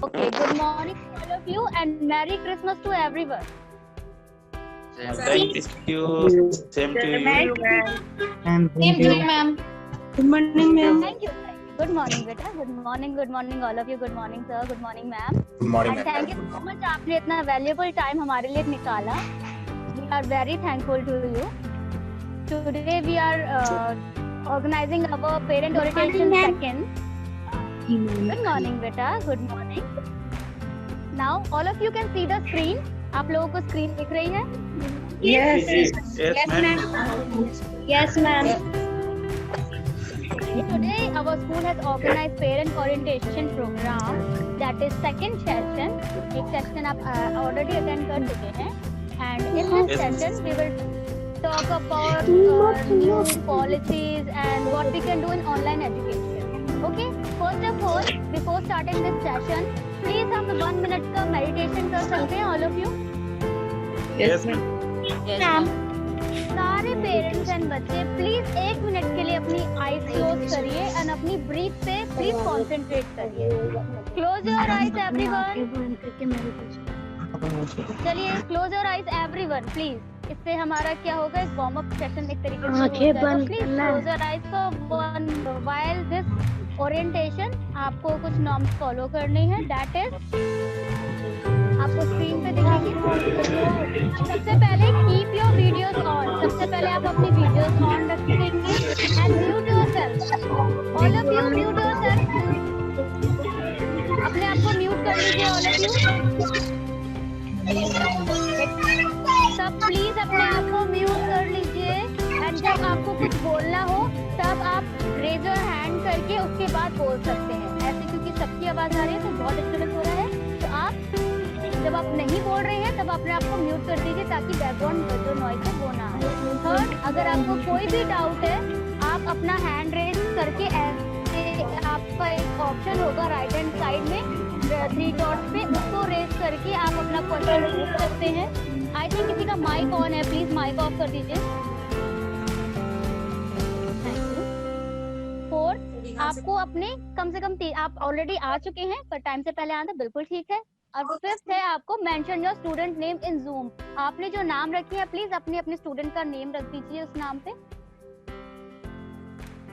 Okay, good morning to all of you and Merry Christmas to everyone. Thank you. Same to you. Same to you, ma'am. Good morning, ma'am. Thank you. Good morning, beta. Good morning, all of you. Good morning, sir. Good morning, ma'am. Good morning, And thank you so much आपने इतना valuable time हमारे लिए निकाला. We are very thankful to you. Today we are organizing our parent orientation second. Good morning, beta. Good morning. Now all of you can see the screen. आप लोगों को screen दिख रही है? Yes, ma'am. Yes, ma'am. Today our school has organized parent orientation program that is second session. एक session आप already attend कर चुके हैं and in this session we will talk about new policies and what we can do in online education. Okay, first of all before starting this session please हम 1 minute का meditation कर सकते हैं all of you? Yes, ma'am. Yes, ma'am. सारे parents and बच्चे please 1 minute के लिए अपनी आईज क्लोज करिए एंड अपनी ब्रीथ पे प्लीज कंसंट्रेट करिए. Close your eyes everyone. चलिए close your eyes everyone please. इससे हमारा क्या होगा, एक वार्म अप सेशन एक तरीके से होगा. Please close your eyes for while this orientation. आपको कुछ नॉर्म्स फॉलो करने हैं. दैट इज आपको स्क्रीन पे दिखेगी. सबसे पहले कीप योर वीडियोस ऑन. सबसे पहले आप अपनी वीडियोस ऑन रखेंगे and mute yourself. All of you mute yourself. अपने आप को म्यूट कर लीजिए ऑल ऑफ यू. सब प्लीज अपने आप को म्यूट कर लीजिए एंड जब आपको कुछ बोलना हो तब आप रेज योर हैंड करके उसके बाद बोल सकते हैं. ऐसे क्योंकि सबकी आवाज आ रही है तो बहुत डिस्टर्बेंस हो रहा है. तो आप जब आप नहीं बोल रहे हैं तब अपने आप को म्यूट कर दीजिए ताकि बैकग्राउंड जो नॉइज है वो ना आए. थर्ड, अगर आपको कोई भी डाउट है आप अपना हैंड रेज करके ऐसे आपका एक ऑप्शन होगा राइट हैंड साइड में 3 डॉट्स पे, उसको रेज करके आप अपना क्वेश्चन पूछ सकते हैं. आई थिंक किसी का माइक ऑन है, प्लीज माइक ऑफ कर दीजिए. Thank you. फोर्थ, आपको अपने कम से कम आप ऑलरेडी आ चुके हैं पर टाइम से पहले आना बिल्कुल ठीक है. और फिफ्थ है आपको mention your student name in zoom. आपने जो नाम रखी है प्लीज अपने स्टूडेंट का नेम रख दीजिए उस नाम पे.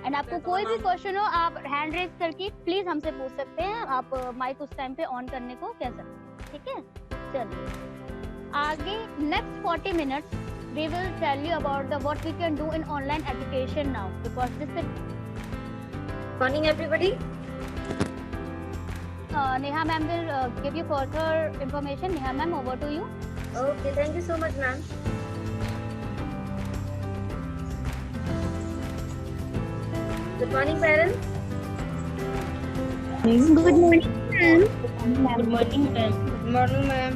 एंड आपको कोई भी क्वेश्चन हो आप हैंड रेज करके प्लीज हमसे पूछ सकते हैं. आप माइक उस टाइम पे ऑन करने को कह सकते हैं. ठीक है, चलिए आगे. Next 40 minutes we will tell you about the what we can do in online education now because this is Morning, everybody. Neha ma'am will give you further information. Neha ma'am, over to you. Okay, thank you so much, ma'am. Good morning, parents. Good morning, ma'am. Good morning, ma'am. Good morning, ma'am.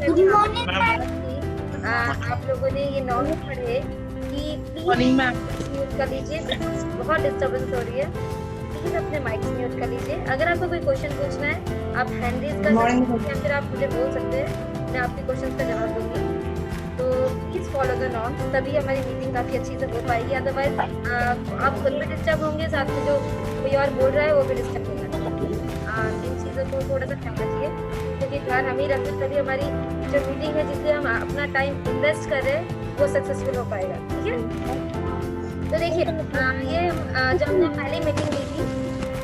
Good morning, ma'am. आप लोगों ने ये knowledge पढ़े कि Morning, ma'am. Mute कर लीजिए, बहुत disturbance हो रही है. प्लीज अपने माइक म्यूट कर लीजिए. अगर आपको कोई क्वेश्चन पूछना है आप हैंड रेज कर सकते हैं या फिर आप मुझे बोल सकते हैं, मैं आपके क्वेश्चन का जवाब दूंगी. तो प्लीज फॉलो द नॉर्म्स, तभी हमारी मीटिंग काफी अच्छी से हो पाएगी. अदरवाइज आप खुद भी डिस्टर्ब होंगे, साथ में जो कोई और बोल रहा है वो भी डिस्टर्ब होगा. इन चीज़ों को थोड़ा सा ध्यान रखिए क्योंकि ध्यान हम ही रखें तभी हमारी जो मीटिंग है जिससे हम अपना टाइम इन्वेस्ट कर रहे हैं वो सक्सेसफुल हो पाएगा. ठीक है, तो देखिए ये जब हमने पहली मीटिंग ली थी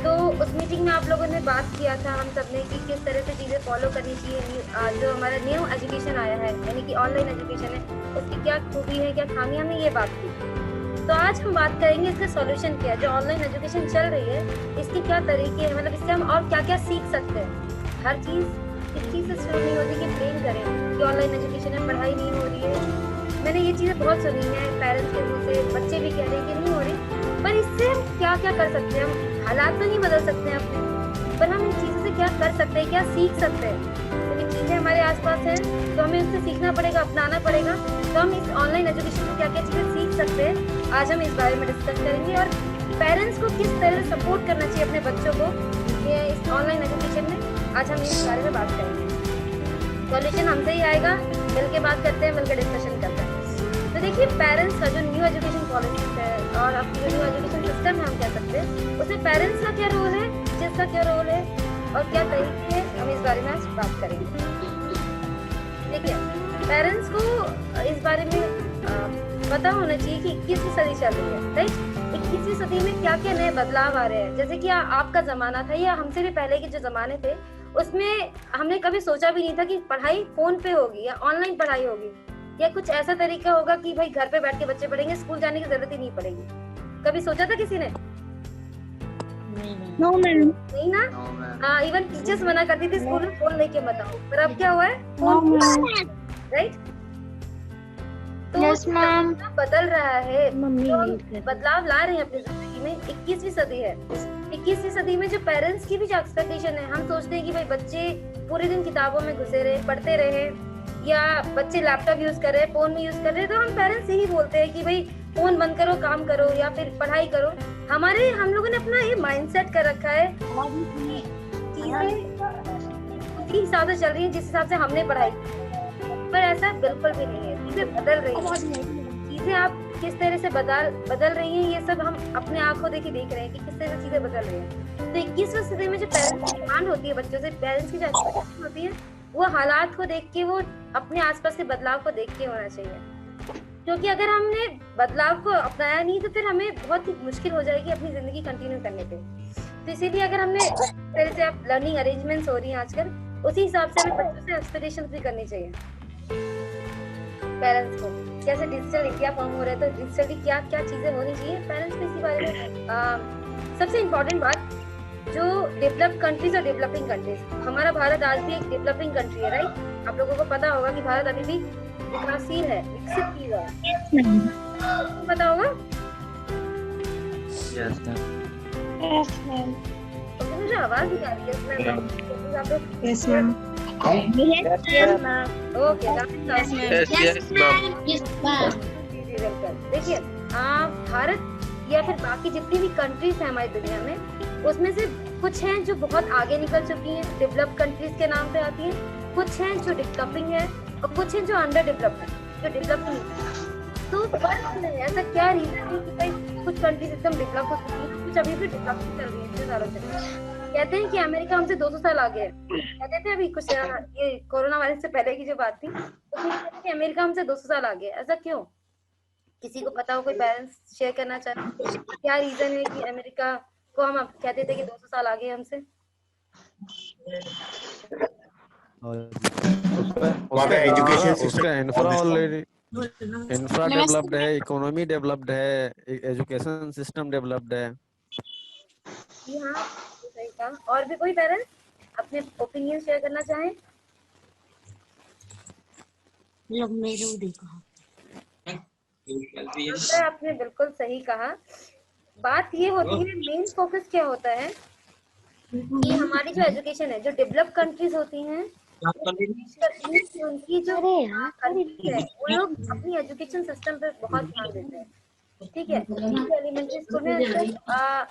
तो उस मीटिंग में आप लोगों ने बात किया था हम सब ने कि किस तरह से चीज़ें फॉलो करनी चाहिए. जो हमारा न्यू एजुकेशन आया है यानी कि ऑनलाइन एजुकेशन है उसकी क्या खूबी है क्या खामियां, हमने ये बात की. तो आज हम बात करेंगे इसका सॉल्यूशन क्या है. जो ऑनलाइन एजुकेशन चल रही है इसके क्या तरीके हैं, मतलब इससे हम और क्या क्या सीख सकते हैं. हर चीज़ इस चीज़ से शुरू नहीं होती कि ब्लेम करें कि ऑनलाइन एजुकेशन में पढ़ाई नहीं हो रही है. मैंने ये चीज़ें बहुत सुनी है पेरेंट्स के मुँह से, बच्चे भी कह रहे हैं कि नहीं हो रही. पर इससे हम क्या क्या कर सकते हैं. हम हालात तो नहीं बदल सकते हैं अपने, पर हम इन चीज़ों से क्या कर सकते हैं, क्या सीख सकते हैं. क्योंकि चीज़ें हमारे आसपास हैं तो हमें उससे सीखना पड़ेगा, अपनाना पड़ेगा. तो हम इस ऑनलाइन एजुकेशन में क्या क्या चीज़ें सीख सकते हैं आज हम इस बारे में डिस्कस करेंगे. और पेरेंट्स को किस तरह से सपोर्ट करना चाहिए अपने बच्चों को ये इस ऑनलाइन एजुकेशन में, आज हम इस बारे में बात करेंगे. सॉल्यूशन हमसे ही आएगा, मिल के बात करते हैं, मिल के डिस्कशन करते हैं. तो देखिए पेरेंट्स का जो न्यू एजुकेशन पॉलिसी है और आपकी जो न्यू एजुकेशन सिस्टम है हम कह सकते हैं उसमें पेरेंट्स का क्या रोल है, टीचर्स का क्या रोल है और क्या तरीके हम इस बारे में आज बात करेंगे। देखिए, पेरेंट्स को इस बारे में पता होना चाहिए कि 21वीं सदी चल रही है, राइट। 21वीं सदी में क्या क्या नए बदलाव आ रहे हैं। जैसे कि आपका जमाना था या हमसे भी पहले के जो जमाने थे, उसमें हमने कभी सोचा भी नहीं था कि पढ़ाई फोन पे होगी या ऑनलाइन पढ़ाई होगी या कुछ ऐसा तरीका होगा कि भाई घर पे बैठ के बच्चे पढ़ेंगे, स्कूल जाने की जरूरत ही नहीं पड़ेगी। कभी सोचा था किसी ने? No, ma'am. नहीं ना। No, ma'am. हाँ, इवन टीचर्स मना करती थी स्कूल में फोन लेके मत आओ, पर अब क्या हुआ है? No, phone, ma'am. राइट। तो Yes, ma'am. जमाना बदल रहा है, मम्मी तो हम लीड कर बदलाव ला रहे हैं अपनी जिंदगी में। 21वीं सदी है। 21वीं सदी में जो पेरेंट्स की भी जो एक्सपेक्टेशन है, हम सोचते हैं कि भाई बच्चे पूरे दिन किताबों में घुसे रहे, पढ़ते रहे, या बच्चे लैपटॉप यूज कर रहे हैं, फोन में यूज कर रहे हैं, तो हम पेरेंट्स यही बोलते हैं कि भाई फोन बंद करो, काम करो या फिर पढ़ाई करो। हम लोगों ने अपना ये माइंडसेट कर रखा है, चीजें उसी हिसाब से चल रही है जिस हिसाब से हमने पढ़ाई की, पर ऐसा बिल्कुल भी नहीं है। चीजें बदल रही है। चीजें आप किस तरह से बदल रही हैं, ये सब हम अपने आंखों देखी देख रहे हैं कि किस तरह से चीजें बदल रही हैं। तो 21वीं सदी में जो पेरेंट्स की डिमांड होती है बच्चों से, पेरेंट्स की जो एक्सपेक्टेशन होती है, वो हालात को देख के, वो अपने आसपास के बदलाव को देख के होना चाहिए। क्योंकि अगर हमने बदलाव को अपनाया नहीं तो फिर हमें बहुत ही मुश्किल हो जाएगी अपनी जिंदगी कंटिन्यू करने पे। तो इसीलिए अगर हमने तरह से आप लर्निंग अरेंजमेंट्स हो रही हैं आजकल, उसी हिसाब से हमें बच्चों से एक्सपेक्टेशंस भी करनी चाहिए पेरेंट्स को। जैसे डिजिटल इंडिया फॉर्म हो रहा है, तो डिजिटली क्या क्या चीजें होनी चाहिए, पेरेंट्स को इसी बारे में सबसे इम्पोर्टेंट बात, जो डेवलप्ड कंट्रीज और डेवलपिंग कंट्रीज, हमारा भारत आज भी एक डेवलपिंग कंट्री है, राइट। आप लोगों को पता होगा कि भारत अभी भी विकासशील है, विकसित की हुआ है, आपको पता होगा। Yes, ma'am. Yes, ma'am. तो मुझे आवाज नहीं आ रही है इसमें। Yes, ma'am. Yes, ma'am. Okay, Yes, yes, ma'am. Yes, ma'am. देखिए, भारत या फिर बाकी जितनी भी कंट्रीज है हमारी दुनिया में, उसमें से कुछ हैं जो बहुत आगे निकल चुकी हैं, डेवलप्ड कंट्रीज के नाम पे आती हैं, कुछ हैं जो डेवलपिंग है और कुछ हैं जो अंडर डेवलप्ड है, जो डेवलप नहीं है। तो फर्क नहीं है, ऐसा क्या रीजन है कि भाई कुछ कंट्रीज एकदम डेवलप हो चुकी हैं, कुछ अभी भी डेवलपिंग चल रही है इतने सालों से। कहते हैं कि अमेरिका हमसे 200 साल आगे है, कहते थे अभी कुछ ये कोरोना वायरस से पहले की जो बात थी, उसमें कहते हैं कि अमेरिका हमसे 200 साल आगे है। ऐसा क्यों? किसी को पता हो, कोई पेरेंट्स शेयर करना चाहे क्या रीजन है कि अमेरिका को हम कहते थे कि 200 साल आगे है हमसे? उसका इंफ्रा डेवलप्ड है, इकोनॉमी डेवलप्ड है, एजुकेशन सिस्टम डेवलप्ड है। जी हाँ, सही कहा। और भी कोई पेरेंट्स अपने ओपिनियन शेयर करना चाहें? आपने बिल्कुल सही कहा। बात ये होती है, मेन फोकस क्या होता है कि हमारी जो एजुकेशन है, जो डेवलप कंट्रीज होती हैं, उनकी जो कंट्री है, वो लोग अपनी एजुकेशन सिस्टम पे बहुत ध्यान देते हैं, ठीक है। एलिमेंट्री स्कूल में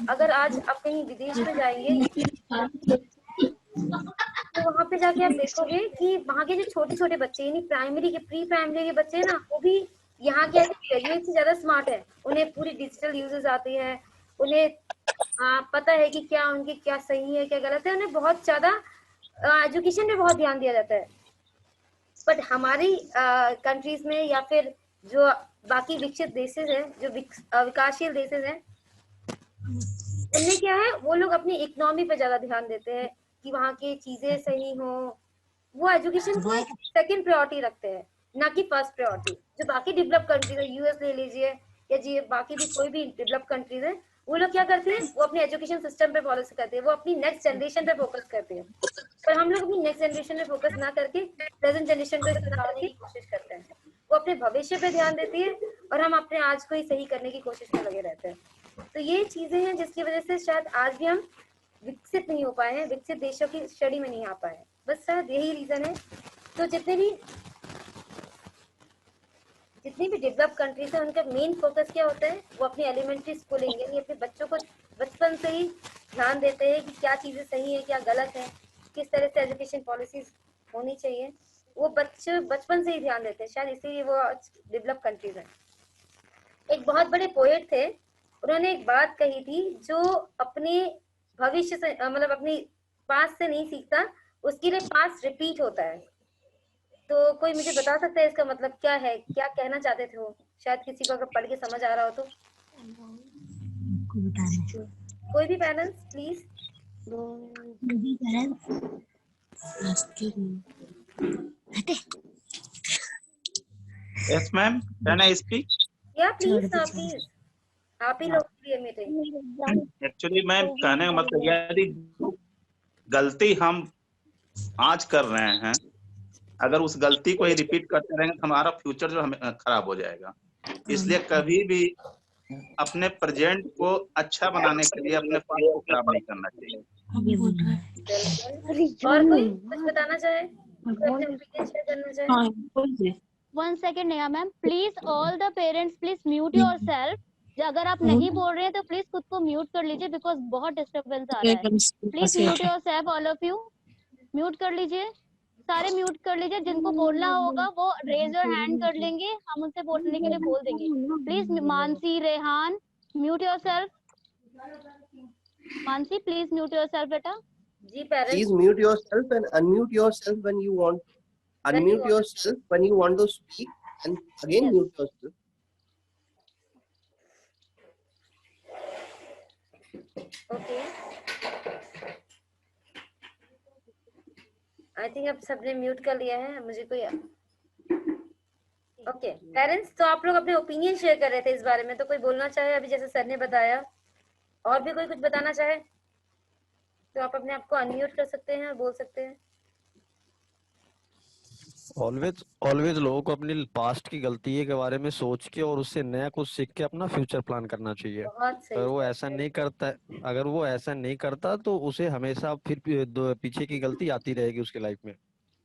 अगर आज आप कहीं विदेश में जाएंगे तो वहाँ पे जाके आप देखोगे कि वहाँ के जो छोटे छोटे बच्चे, यानी प्राइमरी के, प्री प्राइमरी के बच्चे ना, वो भी यहाँ के ग्रेजुएट से ज्यादा स्मार्ट है। उन्हें पूरी डिजिटल यूजेस आती है, उन्हें पता है कि क्या उनके क्या सही है क्या गलत है, उन्हें बहुत ज्यादा एजुकेशन पे बहुत ध्यान दिया जाता है। बट हमारी कंट्रीज में या फिर जो बाकी विकसित देशेस है, जो विकासशील देशेस हैं, उनमें क्या है, वो लोग अपनी इकोनॉमी पे ज्यादा ध्यान देते हैं कि वहाँ की चीजें सही हो। वो एजुकेशन को एक सेकंड प्रायोरिटी रखते हैं, ना कि फर्स्ट प्रायोरिटी। जो बाकी डेवलप कंट्रीज है, यूएस ले लीजिए या जी बाकी भी कोई भी डेवलप कंट्रीज है, वो लोग क्या करते हैं, वो अपने एजुकेशन सिस्टम पे पॉलिसी करते हैं, वो अपनी नेक्स्ट जनरेशन पे फोकस करते हैं। पर हम लोग अपनी नेक्स्ट जनरेशन पे फोकस ना करके प्रेजेंट जनरेशन को सुधारने की कोशिश करते हैं। वो अपने भविष्य पे ध्यान देती है और हम अपने आज को ही सही करने की कोशिश में लगे रहते हैं। तो ये चीजें हैं जिसकी वजह से शायद आज भी हम विकसित नहीं हो पाए हैं, विकसित देशों की श्रेणी में नहीं आ पाए हैं, बस शायद यही रीजन है। तो जितने भी डेवलप कंट्रीज है, उनका मेन फोकस क्या होता है, वो अपनी एलिमेंट्री स्कूलिंग यानी अपने बच्चों को बचपन से ही ध्यान देते हैं कि क्या चीजें सही है क्या गलत है, किस तरह से एजुकेशन पॉलिसीज होनी चाहिए, वो बच्चे बचपन से ही ध्यान देते हैं। शायद इसीलिए वो डेवलप कंट्रीज है। एक बहुत बड़े पोएट थे, उन्होंने एक बात कही थी, जो अपने भविष्य से मतलब अपनी पास्ट से नहीं सीखता, उसके लिए पास्ट रिपीट होता है। तो कोई मुझे बता सकता है इसका मतलब क्या है, क्या कहना चाहते थे वो? शायद किसी को अगर पढ़ के समझ आ रहा हो तो। कोई भी parents please. Yes, ma'am. Can I speak? या प्लीज ना प्लीज, आप ही लोग लिए मीटिंग। Actually, मैम कहने का मतलब यह है कि गलती हम आज कर रहे हैं, अगर उस गलती को ही रिपीट करते रहेंगे तो हमारा फ्यूचर जो हमें खराब हो जाएगा। इसलिए कभी भी अपने प्रेजेंट को अच्छा बनाने के लिए अपने पास्ट को खराब नहीं करना चाहिए। और कोई कुछ बताना चाहे, कोई अपने ओपिनियन शेयर करना चाहे? 1 second Neha ma'am, please all the parents please mute your self. अगर आप नहीं बोल रहे हैं तो प्लीज खुद को म्यूट कर लीजिए, बिकॉज बहुत डिस्टर्बेंस आ रहा है। Please mute your self all of you, mute कर लीजिए, सारे म्यूट कर लीजिए। जिनको बोलना होगा वो रेज योर हैंड कर लेंगे, हम उनसे बोलने के लिए बोल देंगे। Please Mansi, Rehan, mute your self. Mansi please mute your self बेटा। जी parents, Please mute yourself and unmute yourself when you want. Unmute yourself when you want to speak, and again Yes. mute yourself. Okay, I think अब सबने mute कर लिया है। मुझे कोई okay parents, तो आप लोग अपने ओपिनियन शेयर कर रहे थे इस बारे में, तो कोई बोलना चाहे अभी जैसे सर ने बताया, और भी कोई कुछ बताना चाहे तो आप अपने आप को अनम्यूट कर सकते हैं और बोल सकते हैं। ऑलवेज लोगों को अपनी पास्ट की गलती के बारे में सोच के और उससे नया कुछ सीख के अपना फ्यूचर प्लान करना चाहिए। बहुत सही। अगर वो ऐसा नहीं करता तो उसे हमेशा फिर पीछे की गलती आती रहेगी उसके लाइफ में।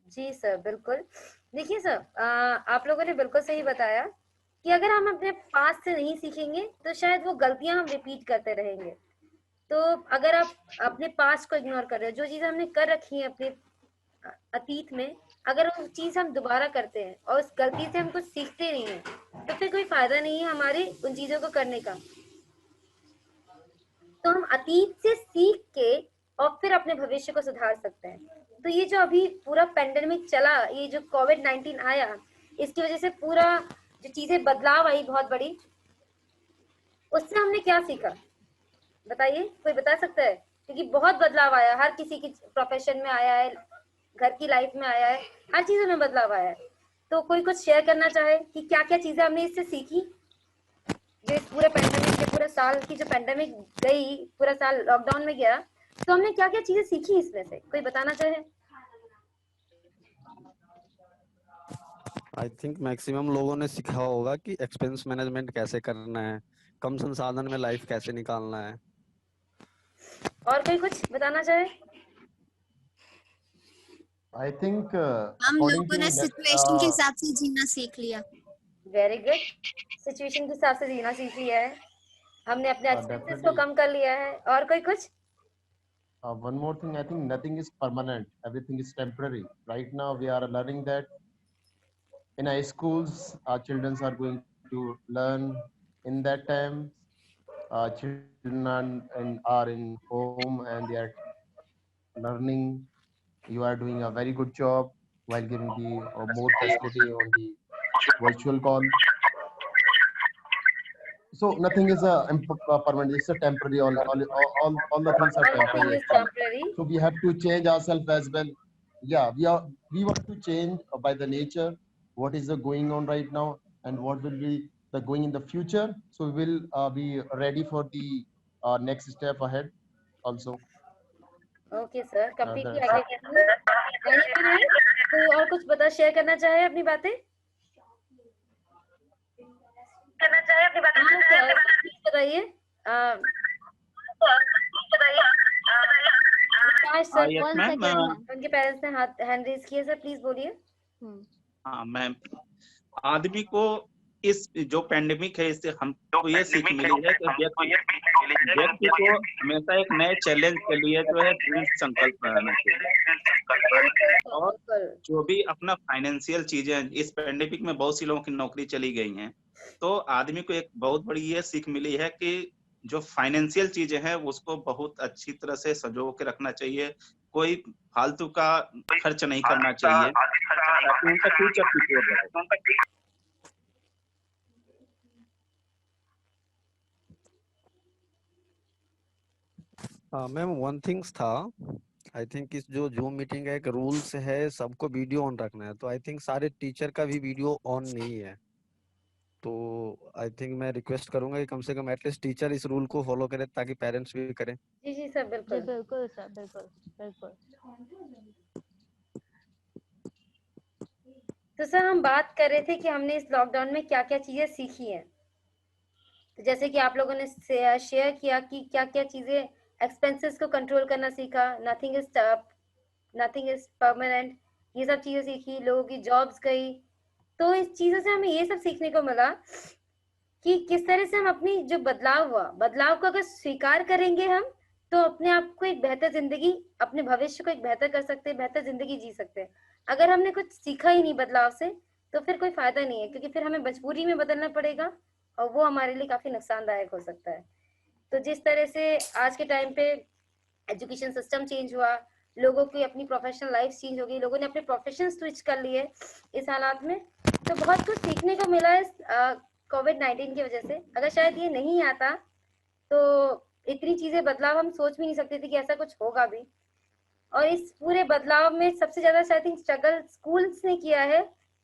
जी सर, बिल्कुल। देखिए सर, आप लोगों ने बिल्कुल सही बताया कि अगर हम अपने पास्ट से नहीं सीखेंगे तो शायद वो गलतियां हम रिपीट करते रहेंगे। तो अगर आप अपने पास्ट को इग्नोर कर रहे हो, जो चीजें हमने कर रखी है अपने अतीत में, अगर वो चीज हम दोबारा करते हैं और उस गलती से हम कुछ सीखते नहीं है, तो फिर कोई फायदा नहीं है हमारे उन चीजों को करने का। तो हम अतीत से सीख के और फिर अपने भविष्य को सुधार सकते हैं। तो ये जो अभी पूरा पेंडेमिक चला, ये जो कोविड-19 आया, इसकी वजह से पूरा जो चीजें बदलाव आई बहुत बड़ी, उससे हमने क्या सीखा बताइए, कोई बता सकता है? क्योंकि बहुत बदलाव आया, हर किसी की प्रोफेशन में आया है, घर की लाइफ में आया है, हर चीजों में बदलाव आया है। तो कोई कुछ शेयर करना चाहे कि क्या क्या चीजें हमने इससे सीखी, जो इस पूरे पेंडेमिक के पूरे साल की जो पेंडेमिक गई, पूरा साल लॉकडाउन में गया, तो हमने क्या क्या चीजें सीखी इसमें से, कोई बताना चाहे? आई थिंक मैक्सिमम लोगों ने सीखा होगा कि एक्सपेंस मैनेजमेंट कैसे करना है, कम संसाधन में लाइफ कैसे निकालना है। और कोई कुछ बताना चाहे? I think हम लोगों ने सिचुएशन के हिसाब से जीना सीख लिया। वेरी गुड, सिचुएशन के हिसाब से जीना सीख लिया है, हमने अपने एक्सपेंसेस को कम कर लिया है। और कोई कुछ? one more thing, I think nothing is permanent, everything is temporary. Right now we are learning that in our schools our children are going to learn. In that time children are in home and they are learning. You are doing a very good job while giving the more facility on the virtual call. So nothing is a permanent, it's a temporary. All the things are temporary. Temporary. So we have to change ourselves as well. Yeah, we want to change by the nature what is going on right now and what will be the going in the future. So we will be ready for the next step ahead also. Okay sir, completely agree करती हूं। कोई और कुछ बता, share करना चाहे अपनी बातें? प्लीज बताइए। Sir, yes, 1 ma'am. सेकेंड। उनके पेरेंट्स ने हाथ हैंड रेज किए, सर प्लीज बोलिए। हाँ मैम, आदमी को इस जो पेंडेमिक है इससे हमको ये सीख मिली है कि व्यक्ति को हमेशा एक नए चैलेंज के लिए जो है दृढ़ संकल्प रहना चाहिए। और जो भी अपना फाइनेंशियल चीजें, इस पेंडेमिक में बहुत सी लोगों की नौकरी चली गई हैं, तो आदमी को एक बहुत बड़ी ये सीख मिली है कि जो फाइनेंशियल चीजें हैं उसको बहुत अच्छी तरह से संजो के रखना चाहिए। कोई फालतू का खर्च नहीं करना चाहिए ताकि उनका फ्यूचर सिक्योर रहे। मैम वन थिंग्स था, आई थिंक इस जो जूम मीटिंग का एक रूल्स है सबको वीडियो ऑन रखना है, तो आई थिंक सारे टीचर का भी वीडियो ऑन नहीं है, तो आई थिंक मैं रिक्वेस्ट करूंगा कि कम से कम एटलीस्ट टीचर इस रूल को फॉलो करे ताकि पेरेंट्स भी करें। जी जी सर, जी बिल्कुल। बिल्कुल सर, बिल्कुल बिल्कुल। तो सर हम बात कर रहे थे कि हमने इस लॉकडाउन में क्या क्या चीजें सीखी हैं। तो जैसे कि आप लोगों ने शेयर किया कि क्या क्या चीजें, एक्सपेंसेस को कंट्रोल करना सीखा, नथिंग इज परमानेंट, ये सब चीजें सीखी, लोगों की जॉब्स गई। तो इस चीजों से हमें ये सब सीखने को मिला कि किस तरह से हम अपनी जो बदलाव को अगर स्वीकार करेंगे हम, तो अपने आप को एक बेहतर जिंदगी, अपने भविष्य को एक बेहतर कर सकते हैं, बेहतर जिंदगी जी सकते हैं। अगर हमने कुछ सीखा ही नहीं बदलाव से, तो फिर कोई फायदा नहीं है, क्योंकि फिर हमें मजबूरी में बदलना पड़ेगा और वो हमारे लिए काफी नुकसानदायक हो सकता है। तो जिस तरह से आज के टाइम पे एजुकेशन सिस्टम चेंज हुआ, लोगों की अपनी प्रोफेशनल लाइफ चेंज हो गई, लोगों ने अपने प्रोफेशन स्विच कर लिए इस हालात में, तो बहुत कुछ सीखने को मिला इस कोविड-19 की वजह से। अगर शायद ये नहीं आता तो इतनी चीजें बदलाव हम सोच भी नहीं सकते थे कि ऐसा कुछ होगा भी। और इस पूरे बदलाव में सबसे ज्यादा आई थिंक स्ट्रगल स्कूल्स ने किया है